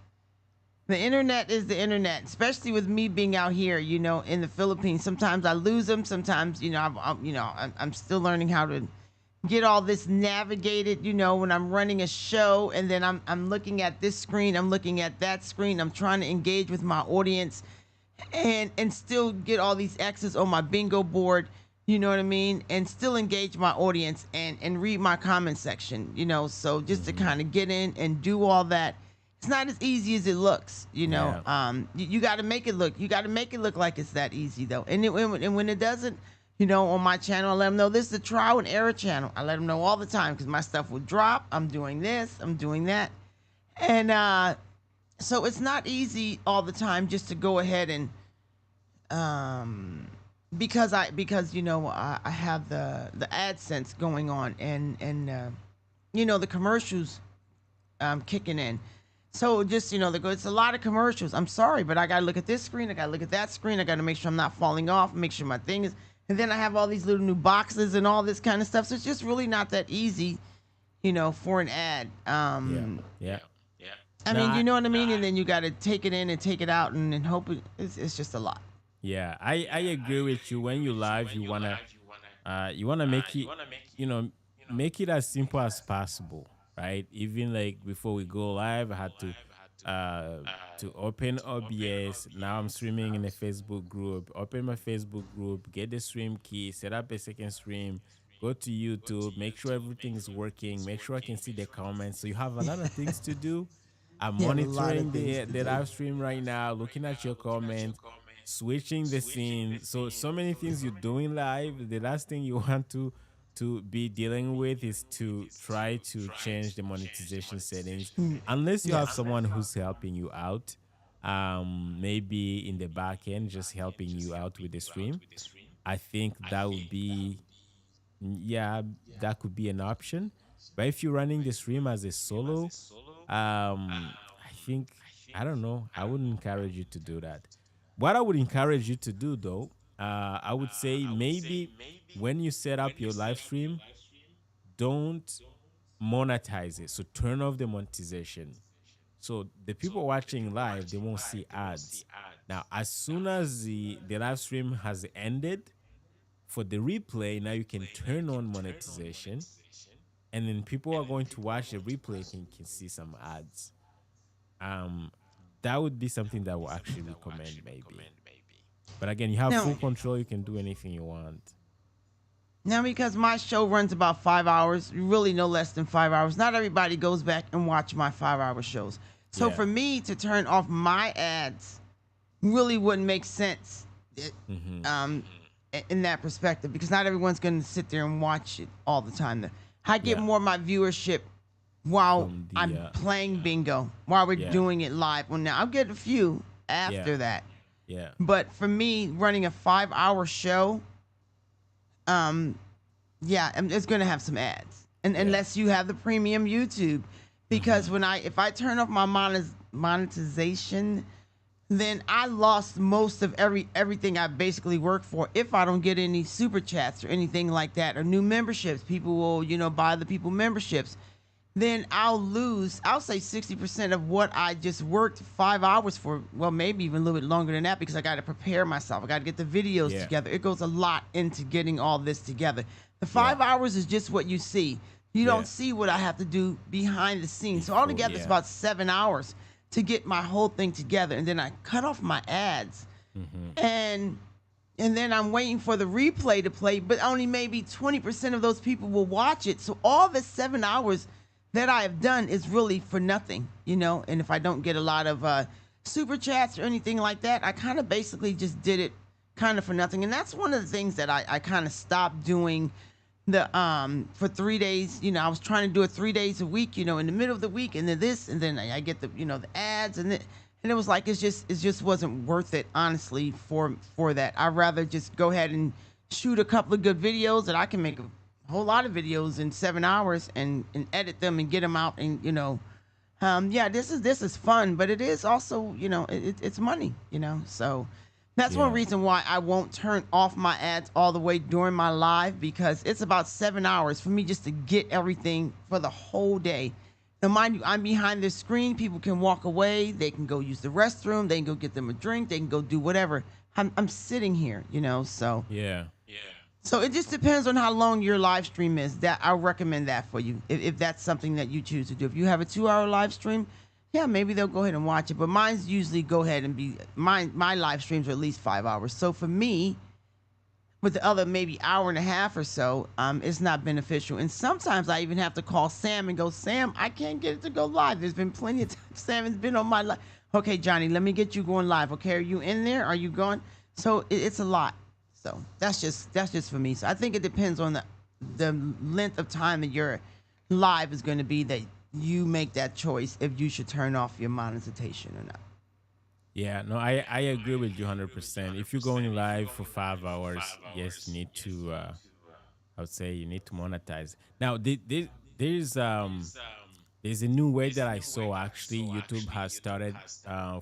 The internet is the internet, especially with me being out here, in the Philippines. Sometimes I lose them. Sometimes, I'm still learning how to get all this navigated. When I'm running a show, and then I'm looking at this screen, I'm looking at that screen. I'm trying to engage with my audience, and still get all these X's on my bingo board. You know what I mean? And still engage my audience, and read my comment section. So just to Hmm. kind of get in and do all that, it's not as easy as it looks. Yeah. You got to make it look. You got to make it look like it's that easy, though. And when it doesn't, on my channel, I let them know this is a trial and error channel. I let them know all the time, because my stuff will drop. I'm doing this. I'm doing that. And so it's not easy all the time just to go ahead and um because I have the AdSense going on, and the commercials kicking in. So just it's a lot of commercials. I'm sorry, but I gotta look at this screen. I gotta look at that screen. I gotta make sure I'm not falling off. Make sure my thing is. And then I have all these little new boxes and all this kind of stuff. So it's just really not that easy, for an ad. Yeah. Yeah. I No, mean, you know what I mean. And then you gotta take it in and take it out, and hope it's just a lot. yeah. I agree with you. When you live, you wanna make it, you know, make it as simple as possible, right? Even like before we go live, I had to uh to open OBS. Now I'm streaming in a Facebook group. Open my Facebook group, get the stream key, set up a second stream, go to YouTube, make sure everything is working, make sure I can see the comments. So you have a lot of things to do. I'm You have a lot of monitoring things to the do. live stream right now, looking at your comments, switching the scene. So many things you're doing live. The last thing you want to be dealing with is to try to change the monetization settings, unless you have Yes. someone who's helping you out, maybe in the back end just helping you out with the stream. I think that would be, yeah, that could be an option. But if you're running the stream as a solo, I think, I don't know, I wouldn't encourage you to do that. What I would encourage you to do though, I would say maybe when you set up your live stream, don't monetize it. So turn off the monetization. So the people watching live, they won't see ads. Now, as soon as the live stream has ended, for the replay, now you can turn on monetization, and then people are going to watch the replay can see some ads. Um, that would be something that I will actually recommend maybe. But again, you have Now, full control. You can do anything you want. now because my show runs about 5 hours, really no less than 5 hours. Not everybody goes back and watch my 5 hour shows. So Yeah. for me to turn off my ads really wouldn't make sense. In that perspective, because not everyone's going to sit there and watch it all the time. I get Yeah. more of my viewership while From the, I'm playing bingo, while we're Yeah. doing it live. Well, now I'll get a few after Yeah. that. Yeah. But for me, running a 5 hour show, yeah, it's going to have some ads, and unless you have the premium YouTube, because if I turn off my monetization, then I lost most of everything I basically work for. If I don't get any super chats or anything like that, or new memberships, people will buy the people memberships, then I'll lose, I'll say 60% of what I just worked 5 hours for. Well, maybe even a little bit longer than that, because I got to prepare myself. I got to get the videos Yeah. together. It goes a lot into getting all this together. The 5 hours is just what you see. You Yeah. don't see what I have to do behind the scenes. So altogether, it's yeah. about 7 hours to get my whole thing together. And then I cut off my ads. And then I'm waiting for the replay to play, but only maybe 20% of those people will watch it. So all the 7 hours that I have done is really for nothing, And if I don't get a lot of super chats or anything like that, I kind of basically just did it kind of for nothing. And that's one of the things that I kind of stopped doing for 3 days. I was trying to do it 3 days a week, in the middle of the week, and then this, and then I get the ads, and it was like it just wasn't worth it, honestly, for that. I'd rather just go ahead and shoot a couple of good videos that I can make a whole lot of videos in 7 hours and edit them and get them out, and yeah, this is fun, but it is also it's money, so. That's one Yeah. reason why I won't turn off my ads all the way during my live, because it's about 7 hours for me just to get everything for the whole day. Now, mind you, I'm behind the screen. People can walk away. They can go use the restroom. They can go get them a drink. They can go do whatever. I'm sitting here, so. Yeah. So it just depends on how long your live stream is. That I'll recommend that for you if that's something that you choose to do. If you have a 2 hour live stream, yeah, maybe they'll go ahead and watch it. But mine's usually go ahead and be my live streams are at least 5 hours. So for me, with the other maybe hour and a half or so, it's not beneficial. And sometimes I even have to call Sam and go, Sam, I can't get it to go live. There's been plenty of times Sam has been on my live. Okay, Johnny, let me get you going live. Okay, are you in there? Are you going? So it's a lot. So that's just for me. So I think it depends on the length of time that your live is going to be, that you make that choice if you should turn off your monetization or not. Yeah, no, I agree with you 100%. If you're going live for 5 hours, yes, you need to, I would say you need to monetize. Now, there's a new way that I saw, actually. YouTube has started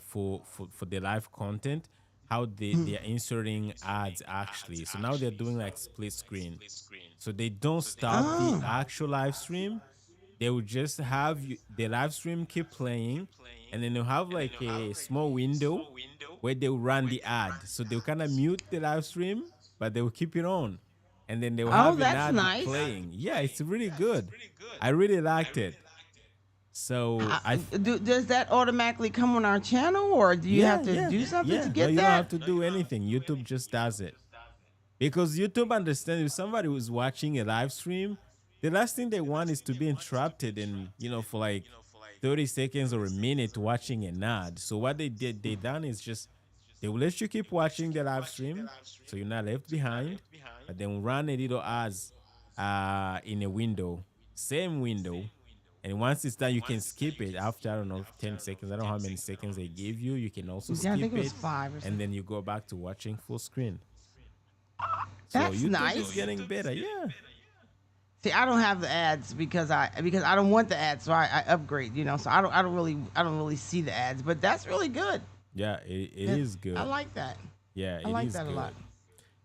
for the live content, how they're inserting ads, actually. So now they're doing like split screen. So they don't stop the actual live stream. They will just have the live stream keep playing, and then they'll have like a small window where they'll run the ad. So they'll kind of mute the live stream, but they will keep it on, and then they will have an That's ad nice. playing. Yeah, it's really good. I really liked it. So Does that automatically come on our channel, or do you have yeah, to yeah, do something to yeah. No, get you don't have that? to do anything. YouTube just does it. Because YouTube understands if somebody who's watching a live stream, the last thing they want is to be interrupted and, for like 30 seconds or a minute watching an ad. So what they done is just they will let you keep watching the live stream so you're not left behind, but then run a little ads in a window, same window. And once it's done, you can skip it after, I don't know, 10 seconds. I don't know how many seconds they give you. You can also Yeah, I think skip it was it, 5 or and something. then you go back to watching full screen. So That's YouTube is nice. getting better. Yeah. See, I don't have the ads because I don't want the ads, so I upgrade. So I don't really see the ads, but that's really good. Yeah, it That, is I good. like that. Yeah, I it like is that a lot. good.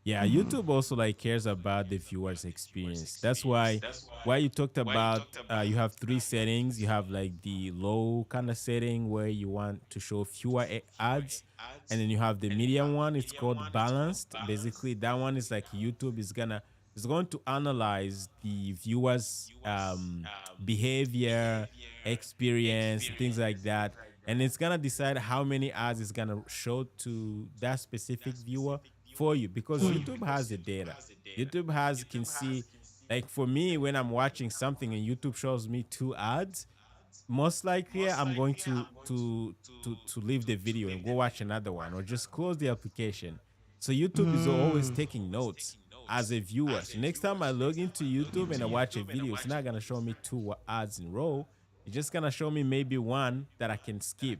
Yeah, YouTube also like cares about the viewer's experience. That's why you talked about you have three settings. You have like the low kind of setting where you want to show fewer ads, and then you have the medium one. It's called balanced. Basically, that one is like YouTube is going to analyze the viewer's behavior, experience, things like that, and it's gonna decide how many ads it's gonna show to that specific viewer for you, because YouTube has the data. YouTube has can see, like for me when I'm watching something and YouTube shows me two ads, most likely I'm going to leave the video and go watch another one or just close the application. So YouTube is always taking notes as a viewer. So next time I log into YouTube and I watch a video, it's not gonna show me two ads in a row. It's just gonna show me maybe one that I can skip.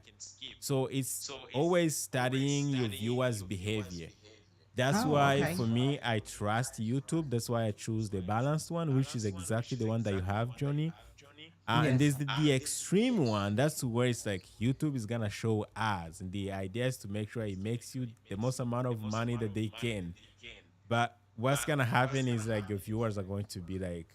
So it's always studying your viewers' behavior. That's Oh, why okay. for me, I trust YouTube. That's why I choose the balanced one, which is exactly the one that you have, Johnny. And Yes. there's the extreme one. That's where it's like YouTube is gonna show ads, and the idea is to make sure it makes you the most amount of money that they can. But what's gonna happen is like your viewers are going to be like,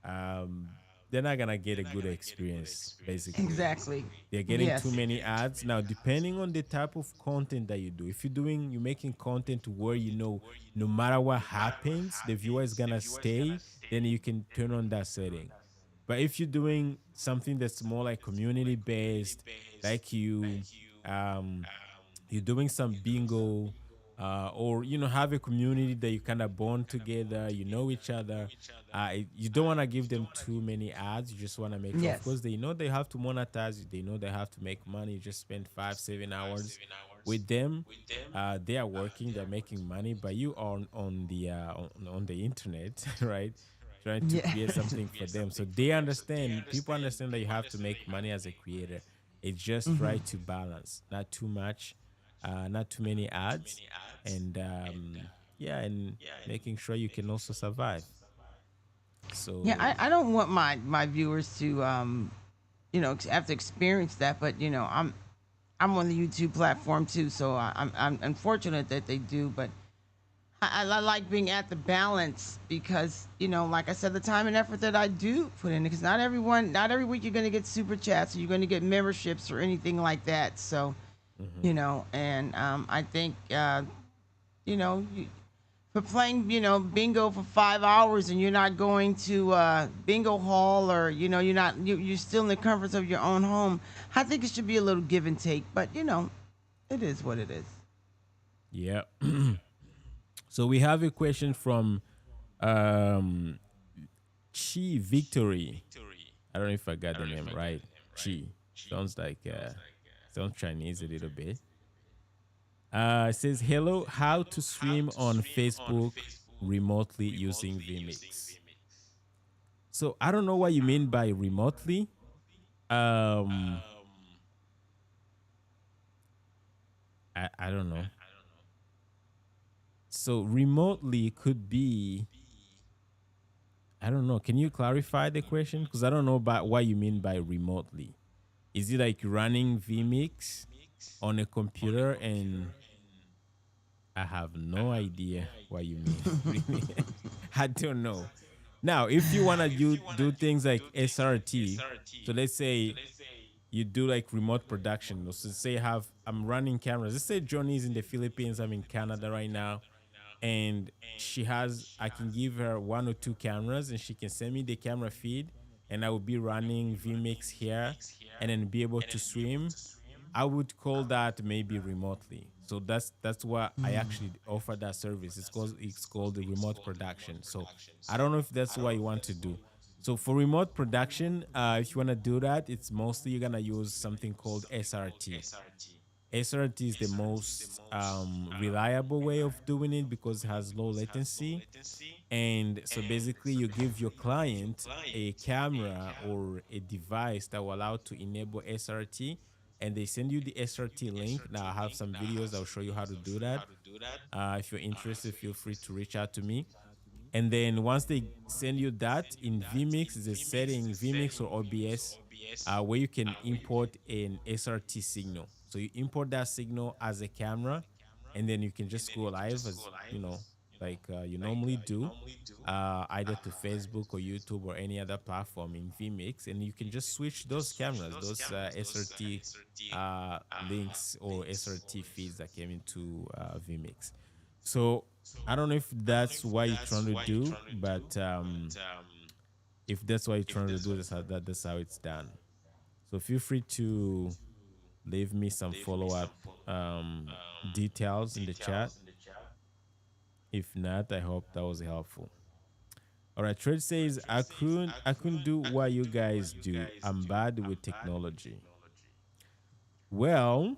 um, they're not gonna get a good experience. Basically, Exactly. they're getting too Yes. many ads. Now, depending on the type of content that you do, if you're making content where no matter what happens, the viewer is gonna stay, then you can turn on that setting. But if you're doing something that's more like community based, like um, you're doing some bingo, or have a community that you kind of bond together, you know each other. You don't want to give them too many ads. You just want to make sure, of Yes. course, they know they have to monetize. They know they have to make money. You just spend 5 7 hours with them. They are working, they're making money, but you are on the internet, right? Trying to Yeah. create something for them. So people understand that you have to make money as a creator. It's just right to balance, not too much, not too many ads, and yeah, and making sure you can also survive. Yeah, So I don't want my viewers to have to experience that, but I'm on the YouTube platform too, so I'm unfortunate that they do, but I like being at the balance because like I said, the time and effort that I do put in, because not every week you're going to get super chats or you're going to get memberships or anything like that. So mhm. and I think you know you, for playing bingo for 5 hours and you're not going to bingo hall, or you're still in the comforts of your own home. I think it should be a little give and take, but it is what it is. Yeah. So we have a question from um Chi Victory. I don't know if I got the name right. Chi sounds like sounds Chinese a little bit. It says, hello, how to stream on Facebook remotely using vMix. So I don't know what you mean by remotely. Um, I don't know. So remotely could be, I don't know. Can you clarify the question? Because I don't know about what you mean by remotely. Is it like running vMix on a computer? And I have no idea what you mean. Really, I don't know. Now, if you want to do things like SRT, so let's say you do like remote production. So say I'm running cameras. Let's say Johnny's in the Philippines. I'm in Canada right now, and I can give her one or two cameras, and she can send me the camera feed, and I would be running vmix here and then be able to stream, I would call that maybe remotely. So that's why I actually offer that service. It's called the remote production. So I don't know if that's what you want to do. So for remote production, if you want to do that, it's mostly you're gonna use something called SRT. SRT is the most reliable way of doing it because it has low latency. And so basically, you give your client a camera or a device that will allow to enable SRT, and they send you the SRT link. Now, I have some videos that will show you how to do that. If you're interested, feel free to reach out to me. And then once they send you that in vmix, there's a setting vmix or obs where you can import an srt signal. So you import that signal as a camera, and then you can just go live as like you normally do, either to Facebook or YouTube or any other platform in vmix, and you can just switch those cameras, those srt links or srt feeds that came into vmix. So I don't know if that's what you're trying to do, but if that's what you're trying to do, that's how it's done. So feel free to leave me some follow up details in the chat. If not, I hope that was helpful. All right, Trade says I couldn't do what you guys do. I'm bad with technology. Well,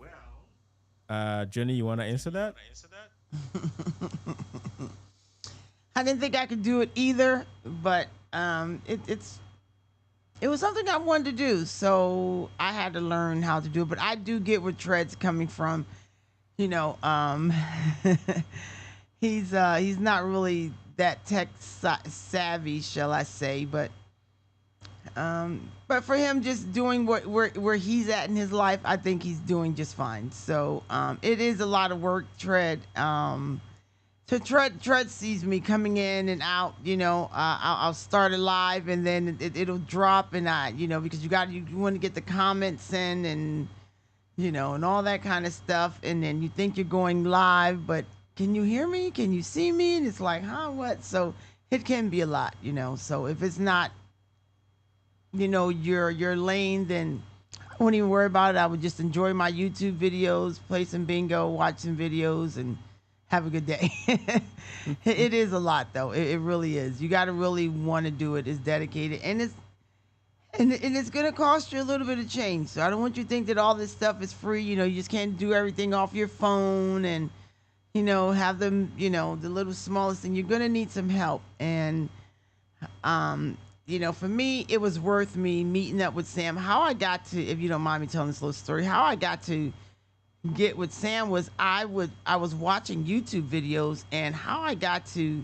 Jenny, you want to answer that? I didn't think I could do it either, but it was something I wanted to do, so I had to learn how to do it. But I do get where Tred's coming from. You know, he's not really that tech savvy, shall I say? But for him, just doing where he's at in his life, I think he's doing just fine. So it is a lot of work, Tred. So Tred sees me coming in and out. I'll start it live and then it'll drop, and because you want to get the comments in and and all that kind of stuff, and then you think you're going live, but can you hear me? Can you see me? And it's like, huh, what? So it can be a lot. So if it's not your lane, then I wouldn't even worry about it. I would just enjoy my YouTube videos, play some bingo, watch some videos, and have a good day. It is a lot, though. It really is. You got to really want to do it. It's dedicated, and it's going to cost you a little bit of change. So I don't want you to think that all this stuff is free. You just can't do everything off your phone and have them. The little smallest thing. You're going to need some help, and for me, it was worth me meeting up with Sam. How I got to, if you don't mind me telling this little story, how I got to get with Sam was I was watching YouTube videos, and how I got to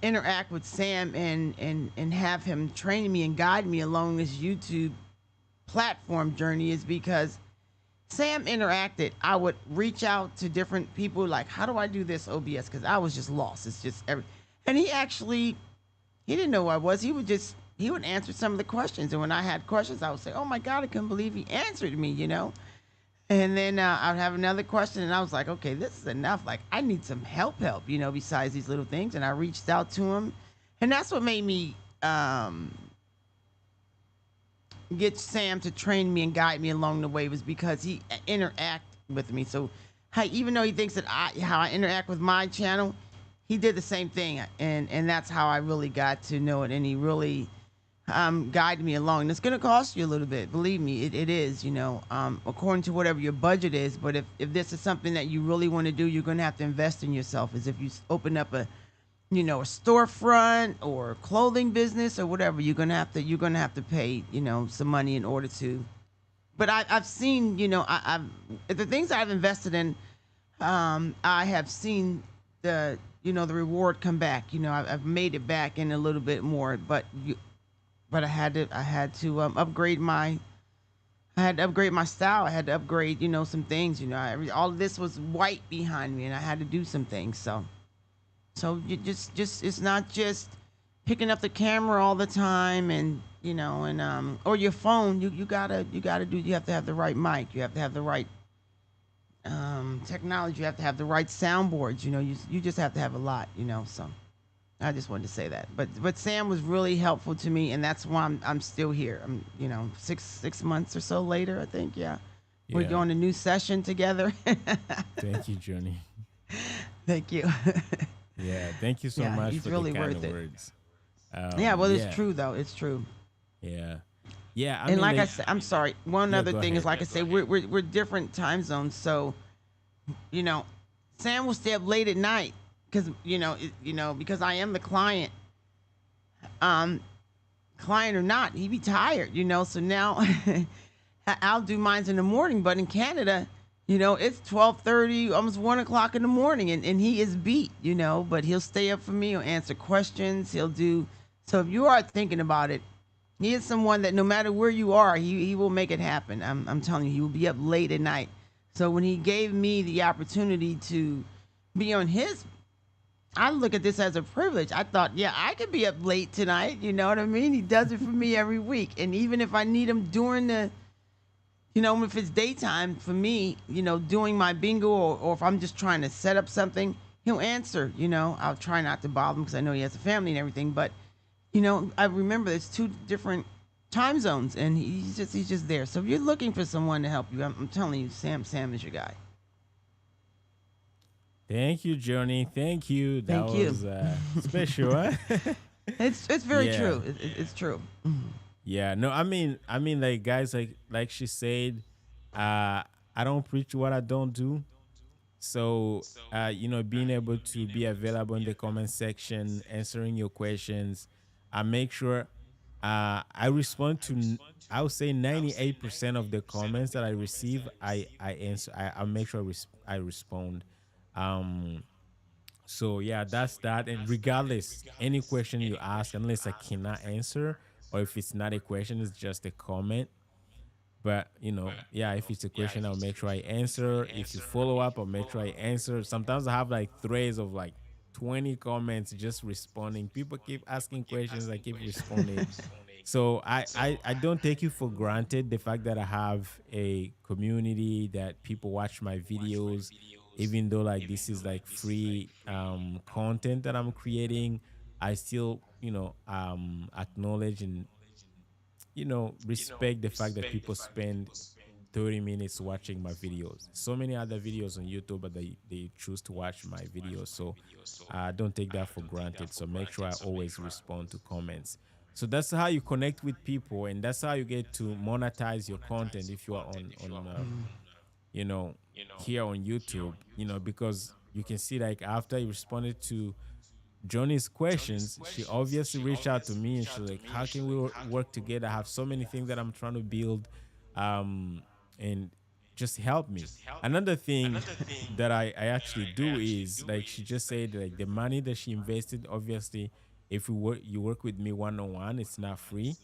interact with Sam and have him train me and guide me along this YouTube platform journey is because Sam interacted. I would reach out to different people like, how do I do this OBS? Because I was just lost. It's just and he didn't know who I was. He would answer some of the questions, and when I had questions, I would say, "Oh my God, I couldn't believe he answered me," And then I'd have another question, and I was like, "Okay, this is enough. Like, I need some help, besides these little things." And I reached out to him, and that's what made me get Sam to train me and guide me along the way, was because he interact with me. So, even though he thinks that how I interact with my channel, he did the same thing, and that's how I really got to know it. And he really guided me along. And it's going to cost you a little bit, believe me. It is, according to whatever your budget is. But if this is something that you really want to do, you're going to have to invest in yourself. As if you open up a storefront or a clothing business or whatever, you're going to have to pay some money in order to. But I've seen I've the things I've invested in. I have seen the the reward come back. I've made it back in a little bit more, but I had to upgrade my style. I had to upgrade some things. All of this was white behind me, and I had to do some things. So you just it's not just picking up the camera all the time and or your phone. You have to have the right mic. You have to have the right technology. You have to have the right soundboards. You just have to have a lot. So I just wanted to say that. But Sam was really helpful to me, and that's why I'm still here. I'm 6 months or so later, I think. Yeah, we're Yeah. going a new session together. Thank you, Johnny. Thank you. Yeah, thank you so Yeah, much he's for the really kind worth of it. words. Yeah, well, it's Yeah, true though. It's true. yeah, yeah. I And mean, like I like, said, I'm sorry. One yeah. other Go thing is, ahead. like I said, we're different time zones. So you know, Sam will stay up late at night because because I am the client. Um, Client or not, he be tired. So now I'll do mines in the morning, but in Canada, it's 12:30, almost 1 o'clock in the morning, and he is beat. But he'll stay up for me. He'll answer questions. He'll do. So if you are thinking about it, he is someone that no matter where you are, he will make it happen. I'm telling you, he will be up late at night. So when he gave me the opportunity to be on his, I look at this as a privilege. I thought, yeah, I could be up late tonight. You know what I mean? He does it for me every week. And even if I need him during the, if it's daytime for me, doing my bingo, or if I'm just trying to set up something, he'll answer. I'll try not to bother him because I know he has a family and everything. But, I remember there's two different time zones, and he's just there. So if you're looking for someone to help you, I'm telling you, Sam is your guy. Thank you, Johnny. Thank you. That Thank you. was special. Huh? It's very Yeah. true. It's true. Yeah, no, I mean, like, guys, like she said, I don't preach what I don't do. So, being able to be available in the comment section, answering your questions, I make sure I respond to. I would say 98% of the comments that I receive, I answer. I make sure I respond. Um, so yeah, that's that. And regardless, any question you ask, unless I cannot answer, or if it's not a question, it's just a comment. But yeah, if it's a question, I'll make sure I answer. If you follow up, I'll make sure I answer. Sometimes I have like threads of like 20 comments just responding. People keep asking questions, I keep responding. So I don't take it for granted the fact that I have a community that people watch my videos, even though like this is like free content that I'm creating. I still acknowledge and respect the fact that people spend 30 minutes watching my videos. So many other videos on YouTube, but they choose to watch my videos. So I don't take that for granted. So make sure I always respond to comments. So that's how you connect with people, and that's how you get to monetize your content if you are you know, here on YouTube, because you can see like after you responded to Johnny's questions, she obviously reached out to me and she's like, "How can we work together? I have so many things that I'm trying to build, and just help me." Another thing that I actually do is like she just said, like the money that she invested. Obviously, if you work with me one on one, it's not free.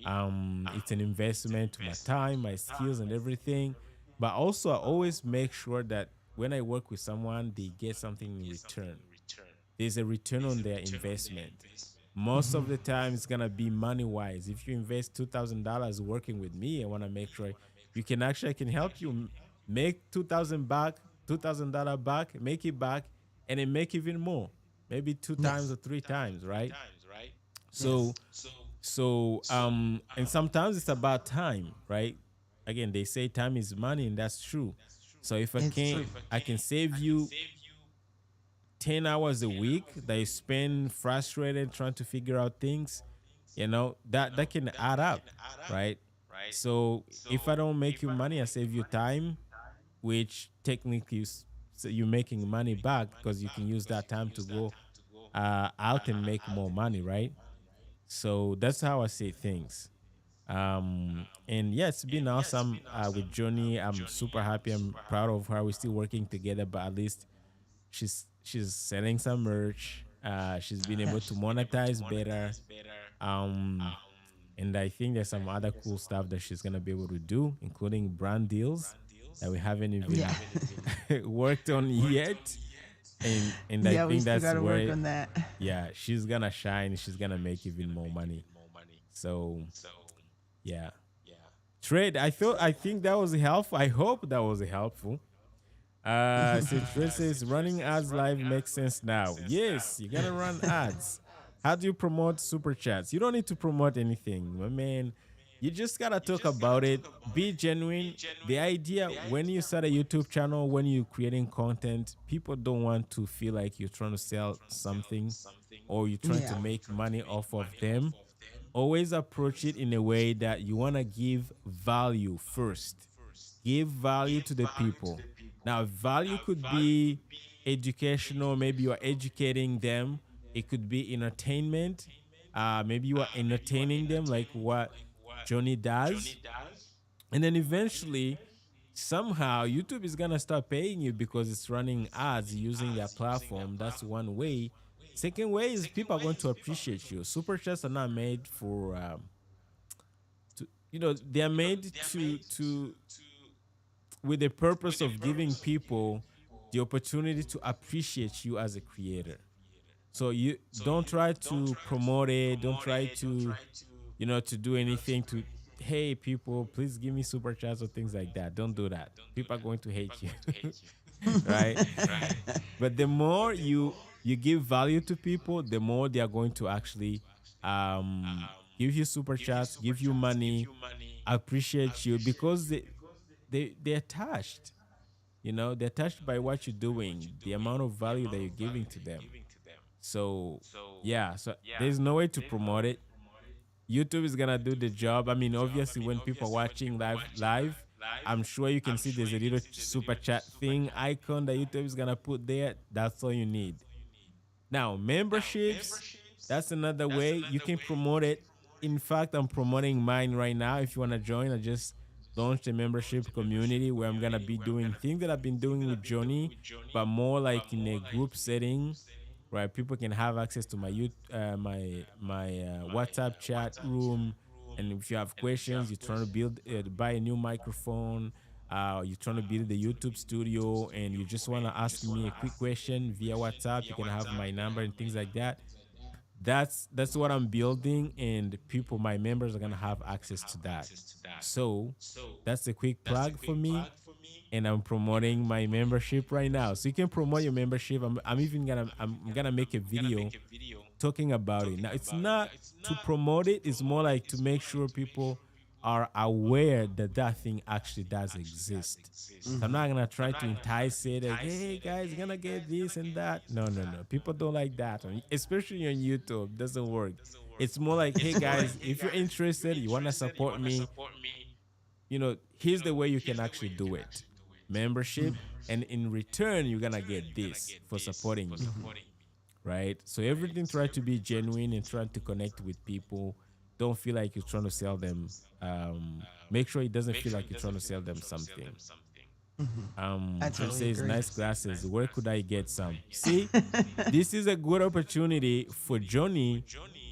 It's an investment to my time, my skills, and everything. But also, I always make sure that when I work with someone, they get something in return. There's a return on their investment. Most of the time, it's gonna be money wise. If you invest $2,000 working with me, I want to make sure you can actually I can help you make 2,000 back, $2,000 back, make it back, and then make even more, maybe two times Yes. or three times, right? Yes. So and sometimes it's about time, right? Again, they say time is money, and that's true. So if I It's can true. I can save you 10 hours a week that you spend frustrated trying to figure out things, that can add up, right? So if I don't make you money, I save you time, which technically so you're making money back because you can use that time to go out and make more money, right? So that's how I say things. And yeah, it's been awesome with Johnny. I'm super happy. I'm proud of her. We're still working together, but at least she's selling some merch. She's been able to monetize better. Um, and I think there's some other cool stuff that she's gonna be able to do, including brand deals that we haven't Yeah. even worked on yet. And I Yeah, we think still got that's to work where, on that. yeah, she's gonna shine. She's gonna make even more money. So yeah, trade. I think that was helpful. I hope that was helpful. So Trade says running ads live makes sense now. Yes, you gotta run ads. How do you promote super chats? You don't need to promote anything, my man. You just gotta talk about it. Be genuine. The idea when you start a YouTube channel, when you're creating content, people don't want to feel like you're trying to sell something or you're trying to Yeah. make money off of them. Always approach it in a way that you want to give value first. Give value to the people. Now, value could be educational. Maybe you are educating them. It could be entertainment. Maybe you are entertaining them, like what Johnny does. And then eventually, somehow, YouTube is gonna start paying you because it's running ads using their platform. That's one way. Second way is people are going to appreciate you. Super chats are not made for they are made to with the purpose of giving people the opportunity to appreciate you as a creator. So you don't try to promote it, don't try to to do anything to, hey people, please give me super chats or things like that. Don't do that. People are going to hate you. Right? But the more you give value to people, the more they are going to actually give you super chats, give you money, appreciate you because they're touched. They're touched by what you're doing, the amount of value that you're giving to them. So yeah, so there's no way to promote it. YouTube is gonna do the job. I mean, obviously, when people are watching live, I'm sure you can see there's a little super chat thing icon that YouTube is gonna put there. That's all you need. Now, memberships, that's another way you can promote it. In fact, I'm promoting mine right now. If you wanna join, I just launched a membership community where I'm gonna be doing things that I've been doing with Johnny, but more like in a group setting right? People can have access to my WhatsApp chat room, and if you have questions, you're trying to buy a new microphone, you're trying to build the YouTube studio, and you just want to ask me a quick question via WhatsApp, you can have my number and things like that. That's what I'm building, and people, my members, are gonna have access to that. So that's a quick plug for me, and I'm promoting my membership right now. So you can promote your membership. I'm gonna make a video talking about it. Now it's not to promote it; it's more like to make sure people are aware that that thing actually does exist. So I'm not gonna try to entice it like, hey guys, you're gonna get this and that. No, no, no. People don't like that, especially on YouTube. Doesn't work. It's more like, hey guys, if you're interested, you wanna support me, here's the way you can actually do it. Membership, and in return, you're gonna get this for supporting me. Right? So everything try to be genuine and try to connect with people. Don't feel like you're trying to sell them. Make sure it doesn't feel like you're trying to sell them something. I She totally says, agree. nice glasses. Where could I get some? See, this is a good opportunity for Johnny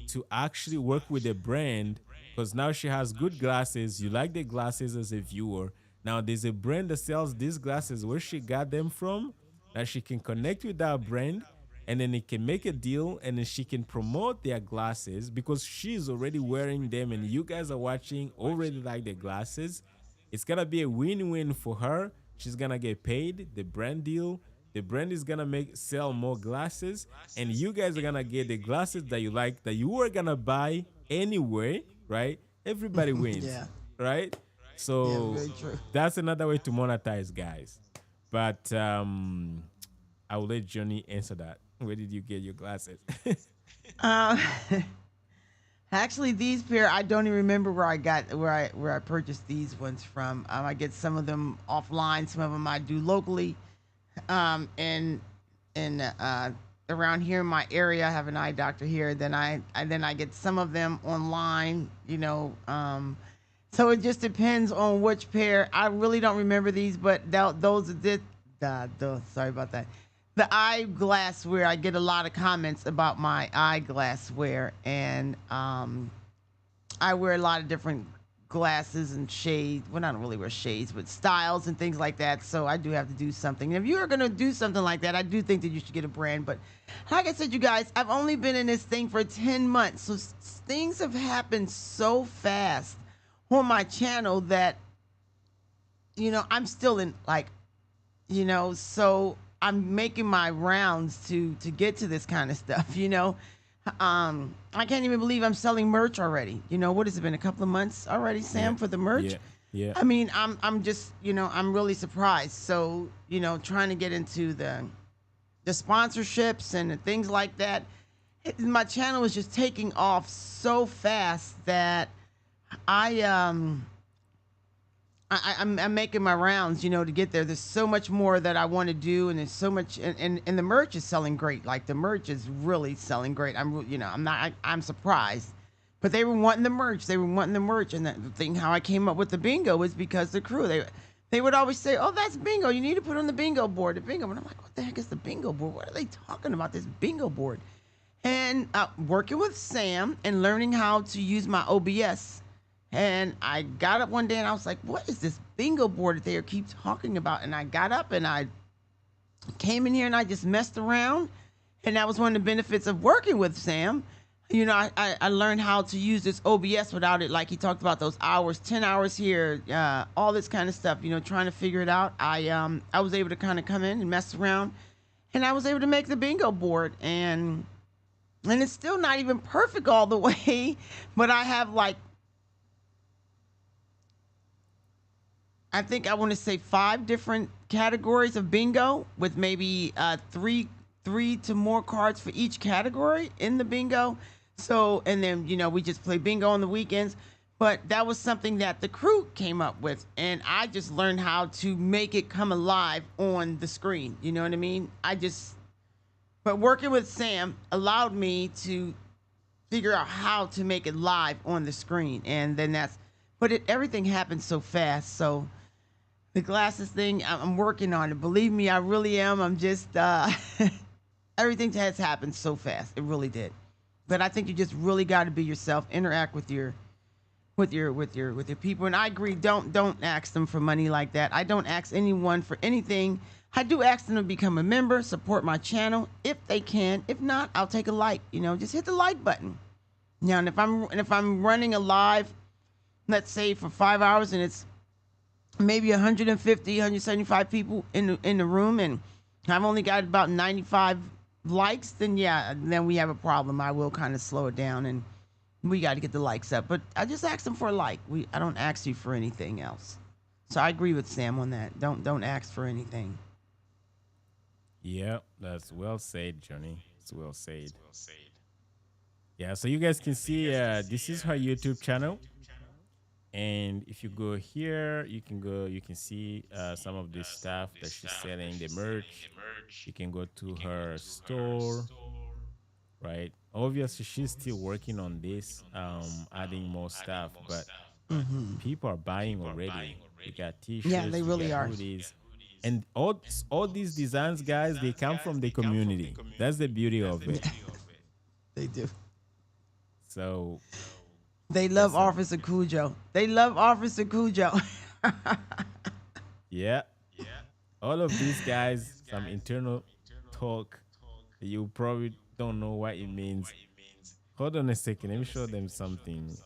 to actually work with a brand because now she has good glasses. You like the glasses as a viewer. Now there's a brand that sells these glasses. Where she got them from? Now she can connect with that brand and then it can make a deal and then she can promote their glasses because she's already wearing them and you guys are watching already like the glasses. It's gonna be a win-win for her. She's gonna get paid the brand deal. The brand is gonna sell more glasses, and you guys are gonna get the glasses that you like that you were gonna buy anyway, right? Everybody wins, Yeah. right? Yeah, So very true. that's another way to monetize, guys. But I will let Johnny answer that. Where did you get your glasses? Uh, actually, these pair I don't even remember where I purchased these ones from. I get some of them offline, some of them I do locally. And around here in my area, I have an eye doctor here. Then I get some of them online. So it just depends on which pair. I really don't remember these, but those did. Sorry about that. The eyeglassware, I get a lot of comments about my eyeglassware, and I wear a lot of different glasses and shades. Well, I don't really wear shades, but styles and things like that. So I do have to do something. And if you are going to do something like that, I do think that you should get a brand. But like I said, you guys, I've only been in this thing for 10 months. So things have happened so fast on my channel that, I'm still in so I'm making my rounds to get to this kind of stuff. I can't even believe I'm selling merch already. You know, what has it been, a couple of months already, Yeah. Sam, for the merch? Yeah. Yeah. I mean, I'm just, you know, I'm really surprised. So, you know, trying to get into the sponsorships and the things like that. My channel is just taking off so fast that I I'm making my rounds, you know, to get there. There's so much more that I want to do, and there's so much, and the merch is selling great. Like the merch is really selling great. You know, I'm surprised, but they were wanting the merch. They were wanting the merch, and the thing how I came up with the bingo was because the crew they would always say, "Oh, that's bingo. You need to put on the bingo board, the bingo." And I'm like, "What the heck is the bingo board? What are they talking about? This bingo board?" And working with Sam and learning how to use my OBS. And I got up one day and I was like, what is this bingo board that they keep talking about? And I got up and I came in here and I just messed around. And that was one of the benefits of working with Sam. You know, I learned how to use this OBS without it. Like he talked about those hours, 10 hours here, all this kind of stuff, you know, trying to figure it out. I was able to kind of come in and mess around, and I was able to make the bingo board. And it's still not even perfect all the way, but I have like, I think I want to say 5 different categories of bingo with maybe three to more cards for each category in the bingo. So, and then, you know, we just play bingo on the weekends. But that was something that the crew came up with. And I just learned how to make it come alive on the screen. You know what I mean? But working with Sam allowed me to figure out how to make it live on the screen. And then everything happened so fast. So, the glasses thing, I'm working on it. Believe me, I really am. I'm just everything has happened so fast. It really did. But I think you just really got to be yourself. Interact with your people. And I agree. Don't ask them for money like that. I don't ask anyone for anything. I do ask them to become a member, support my channel if they can. If not, I'll take a like. You know, just hit the like button. Now, and if I'm running a live, let's say for 5 hours, and it's maybe 150, 175 people in the room, and I've only got about 95 likes, then we have a problem. I will kind of slow it down, and we got to get the likes up. But I just ask them for a like. I don't ask you for anything else. So I agree with Sam on that. Don't ask for anything. Yeah, that's well said, Johnny. It's well said. Yeah, so you guys can see this is her YouTube channel. And if you go here, you can see some of the stuff that she's selling, the merch. You can go to her store, right? Obviously, she's still working on this, adding more stuff, but people are buying already. You got t-shirts, Yeah, they really are. hoodies. And all these designs, guys, they come from the community. That's the beauty of it. They do. So they love Officer Cujo. They love Officer Cujo. yeah. All of these guys, some internal talk. You probably don't know what it means. Hold on a second. Let me show them something.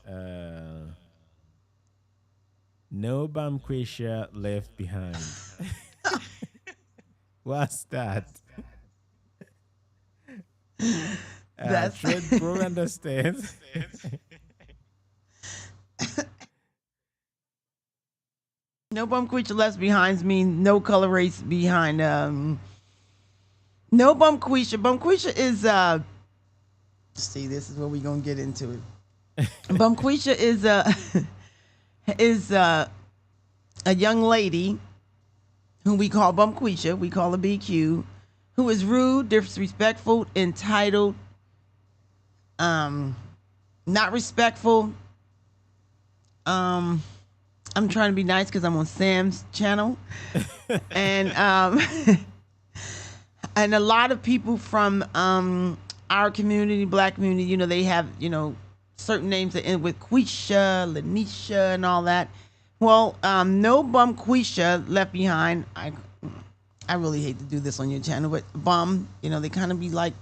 No Bamquisha left behind. What's that? That's Fred Pro understands. No bum creature left behind mean no color race behind. No bum creature. Bum creature is see, this is where we gonna get into it. Bum creature is a young lady who we call Bumquisha, we call her BQ, who is rude, disrespectful, entitled, not respectful. I'm trying to be nice because I'm on Sam's channel, and and a lot of people from our community, Black community, you know, they have, you know, certain names that end with Quisha, Lanisha, and all that. Well, no bum Quisha left behind. I really hate to do this on your channel, but bum, you know, they kind of be like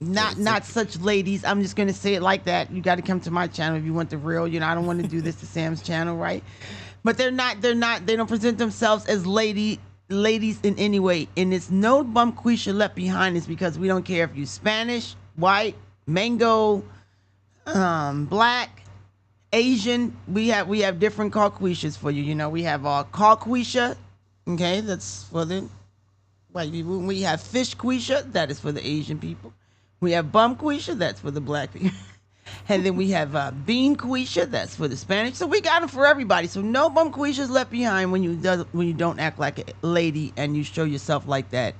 not such ladies. I'm just gonna say it like that. You got to come to my channel if you want the real. You know, I don't want to do this to Sam's channel, right? But they don't present themselves as lady ladies in any way. And it's no bum quisha left behind is because we don't care if you Spanish, white, mango, black, Asian. We have different cauquishas for you. You know, we have our cauquisha. Okay, that's for the white people. We have fish quisha, that is for the Asian people. We have bum quisha, that's for the black people. And then we have bean quisha, that's for the Spanish. So we got them for everybody. So no bum quisha is left behind when you don't act like a lady and you show yourself like that.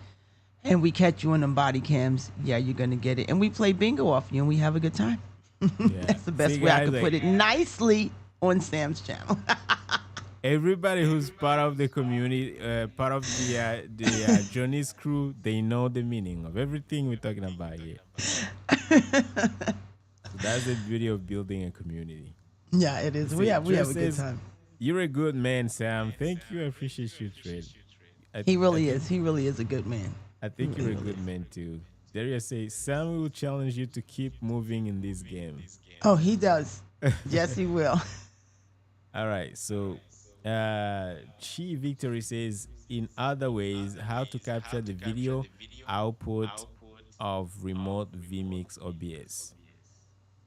And we catch you on them body cams. Yeah, you're gonna get it. And we play bingo off you, and we have a good time. Yeah. That's the best See, way I guys, could put it nicely on Sam's channel. everybody who's part of the community, part of the Johnny's crew, they know the meaning of everything we're talking about here. So that's the beauty of building a community. Yeah, it is. See, We have a Joe good says, time. "You're a good man, Sam. Thank you. I appreciate you, Trade. He really is. He really is a good man. I think you're a good man too." Daria says, "Sam will challenge you to keep moving in this game." Oh, he does. Yes, he will. All right. So, Chi Victory says, in other ways, how to capture the video output of remote vMix OBS.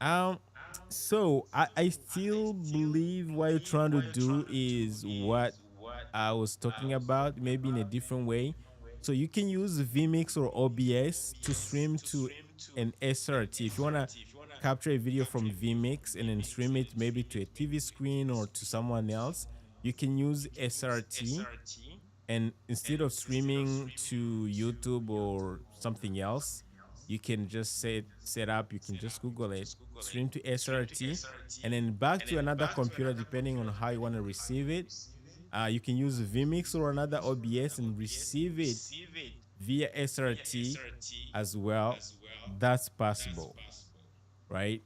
Um, so I still believe what you're trying to do is what I was talking about, maybe in a different way. So you can use vMix or OBS to stream to an SRT. If you want to capture a video from vMix and then stream it maybe to a TV screen or to someone else, you can use SRT. And instead of streaming to YouTube or something else, you can just set up, you can just Google it, stream to SRT, and then back to another computer, depending on how you want to receive it. You can use vMix or another OBS and receive it via SRT as well. That's possible, right?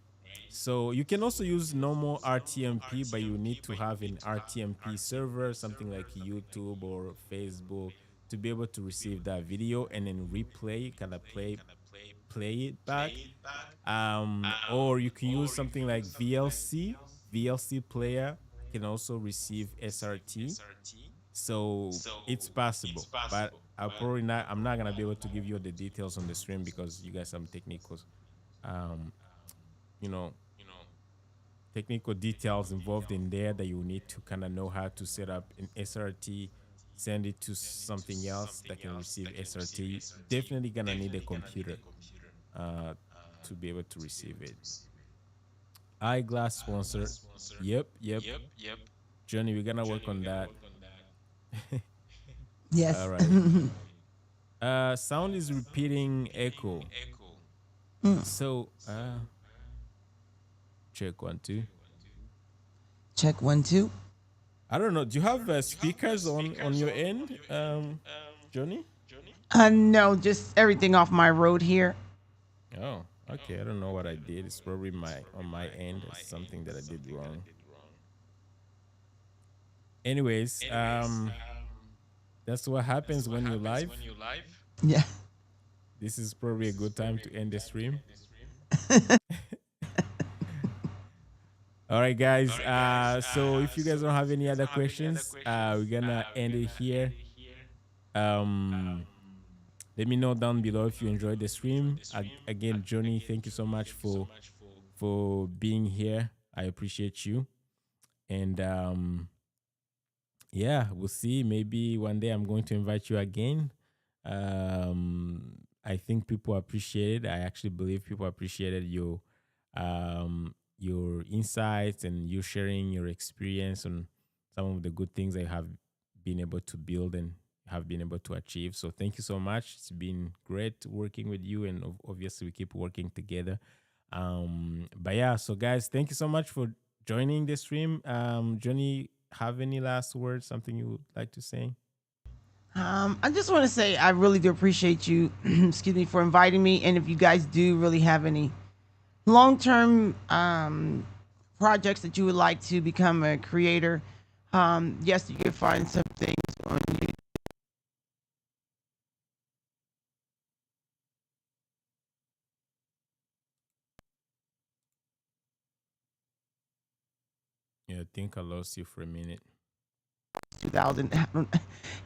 So you can also use normal RTMP, but you need to have an RTMP server, something like YouTube or Facebook, to be able to receive that video and then replay, kind of play it back. Or you can use something like VLC player can also receive SRT. So it's possible, but I'm not gonna be able to give you the details on the stream because you guys some technical, um, you know, technical details involved in there that you need to kind of know how to set up an SRT, send it to something else that can receive SRT. Definitely gonna need a computer uh, to be able to receive it. Eyeglass sponsor. Yep. Johnny, we're gonna work on that. Yes. All right. Sound is repeating echo. So check 1 2. Check 1 2. I don't know. Do you have speakers on your end, Johnny? No, just everything off my road here. Oh, okay. I don't know what I did. It's probably on my end. It's something that I did wrong. Anyways, that's what happens when you live. Yeah. This is probably a good time to end the stream. All right, guys. So if you guys don't have any other questions, we're gonna end it here. Let me know down below if you enjoyed the stream. Again, Johnny, thank you so much for being here. I appreciate you. And yeah, we'll see. Maybe one day I'm going to invite you again. I think people appreciated. I actually believe people appreciated your insights and you sharing your experience on some of the good things I have been able to build and have been able to achieve. So thank you so much. It's been great working with you, and obviously we keep working together. But yeah, so guys, thank you so much for joining the stream. Johnny, have any last words? Something you would like to say? I just want to say I really do appreciate you, excuse me, for inviting me. And if you guys do really have any long-term projects that you would like to become a creator, yes, you can find some things on YouTube. Yeah, I think I lost you for a minute. 2,000.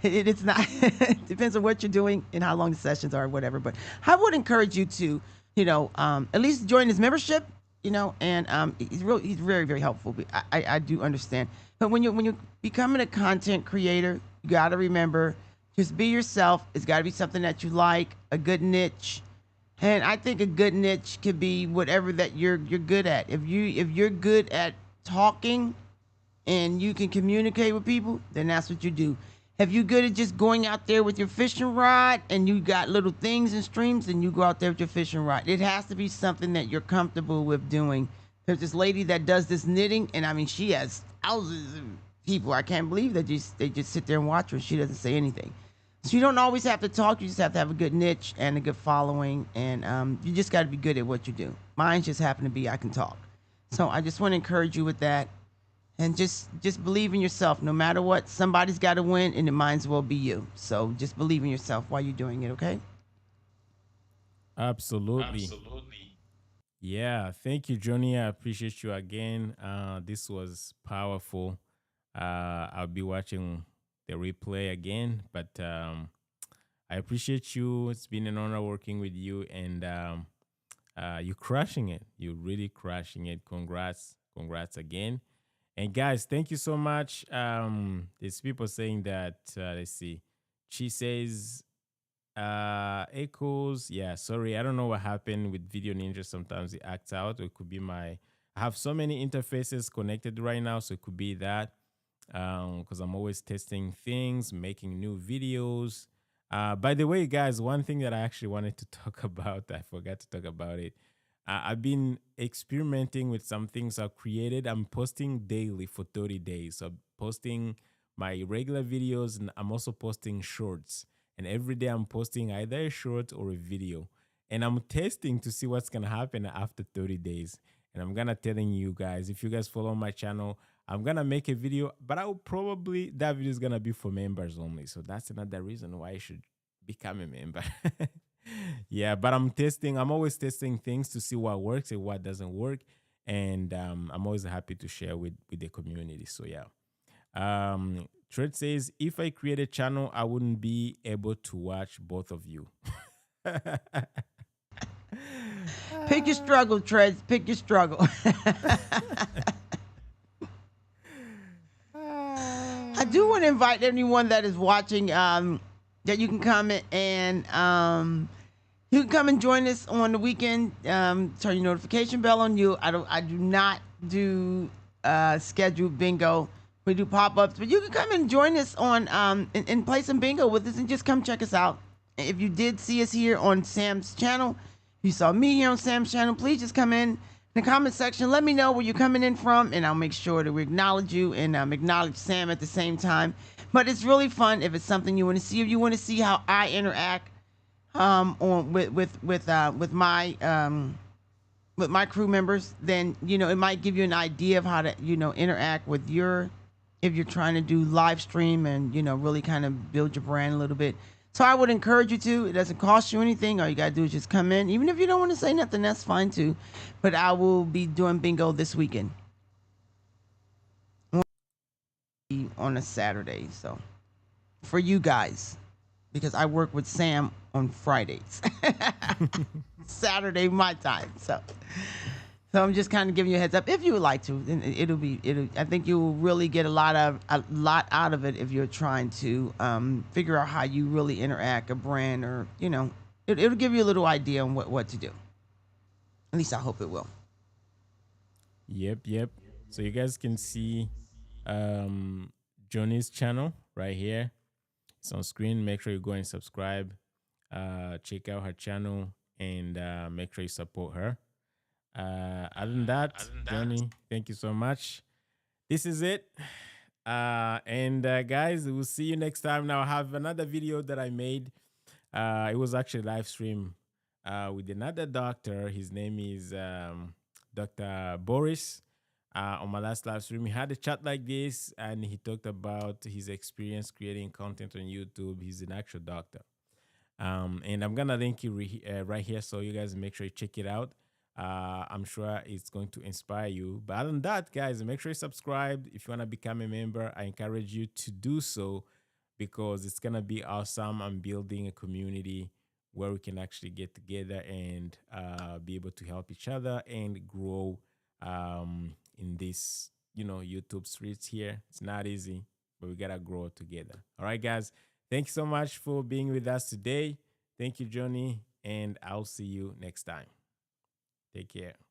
It's not. It depends on what you're doing and how long the sessions are, or whatever. But I would encourage you to, at least join his membership. And he's very very helpful. I do understand. But when you're becoming a content creator, you got to remember, just be yourself. It's got to be something that you like, a good niche. And I think a good niche could be whatever that you're good at. If you're good at talking and you can communicate with people, then that's what you do. If you're good at just going out there with your fishing rod and you got little things and streams, then you go out there with your fishing rod. It has to be something that you're comfortable with doing. There's this lady that does this knitting, and I mean, she has thousands of people. I can't believe that they just sit there and watch her. She doesn't say anything. So you don't always have to talk. You just have to have a good niche and a good following, and you just got to be good at what you do. Mine just happen to be I can talk. So I just want to encourage you with that. And just believe in yourself. No matter what, somebody's got to win, and it might as well be you. So just believe in yourself while you're doing it, okay? Absolutely. Yeah, thank you, Johnny. I appreciate you again. This was powerful. I'll be watching the replay again, but I appreciate you. It's been an honor working with you, and you're crushing it. You're really crushing it. Congrats again. And guys, thank you so much. There's people saying that. Let's see. She says echoes. Yeah, sorry, I don't know what happened with Video Ninja. Sometimes it acts out. It could be my. I have so many interfaces connected right now, so it could be that. Because I'm always testing things, making new videos. By the way, guys, one thing that I actually wanted to talk about, I forgot to talk about it. I've been experimenting with some things I've created. I'm posting daily for 30 days. So I'm posting my regular videos, and I'm also posting shorts. And every day I'm posting either a short or a video. And I'm testing to see what's going to happen after 30 days. And I'm going to telling you guys, if you guys follow my channel, I'm going to make a video, but that video is going to be for members only. So that's another reason why you should become a member. Yeah, but I'm always testing things to see what works and what doesn't work. And I'm always happy to share with the community. So yeah. Tread says, if I create a channel, I wouldn't be able to watch both of you. Pick your struggle, Treads. Pick your struggle. I do want to invite anyone that is watching that you can come and you can come and join us on the weekend. Turn your notification bell on you. I do not do scheduled bingo. We do pop-ups, but you can come and join us on and play some bingo with us and just come check us out. If you did see us here on Sam's channel, you saw me here on Sam's channel, please just come in the comment section. Let me know where you're coming in from, and I'll make sure that we acknowledge you and acknowledge Sam at the same time. But it's really fun if it's something you want to see. If you want to see how I interact with my crew members, then it might give you an idea of how to interact with if you're trying to do live stream and really kind of build your brand a little bit. So I would encourage you to. It doesn't cost you anything. All you gotta do is just come in. Even if you don't want to say nothing, that's fine too. But I will be doing bingo this weekend on a Saturday. So for you guys, because I work with Sam on Fridays, Saturday my time. So I'm just kind of giving you a heads up. If you would like to, then I think you will really get a lot out of it if you're trying to figure out how you really interact a brand, or it'll give you a little idea on what to do. At least I hope it will. Yep. So you guys can see Johnny's channel right here. It's on screen. Make sure you go and subscribe. Check out her channel and make sure you support her. Other than that, Johnny, thank you so much. This is it. And guys, we'll see you next time. Now I have another video that I made. It was actually live stream with another doctor. His name is Dr. Boris. On my last live stream, he had a chat like this, and he talked about his experience creating content on YouTube. He's an actual doctor. And I'm gonna link you right here, so you guys make sure you check it out. I'm sure it's going to inspire you. But other than that, guys, make sure you subscribe. If you want to become a member, I encourage you to do so because it's going to be awesome. I'm building a community where we can actually get together and be able to help each other and grow in this, YouTube streets here. It's not easy, but we got to grow together. All right, guys. Thank you so much for being with us today. Thank you, Johnny, and I'll see you next time. Take care.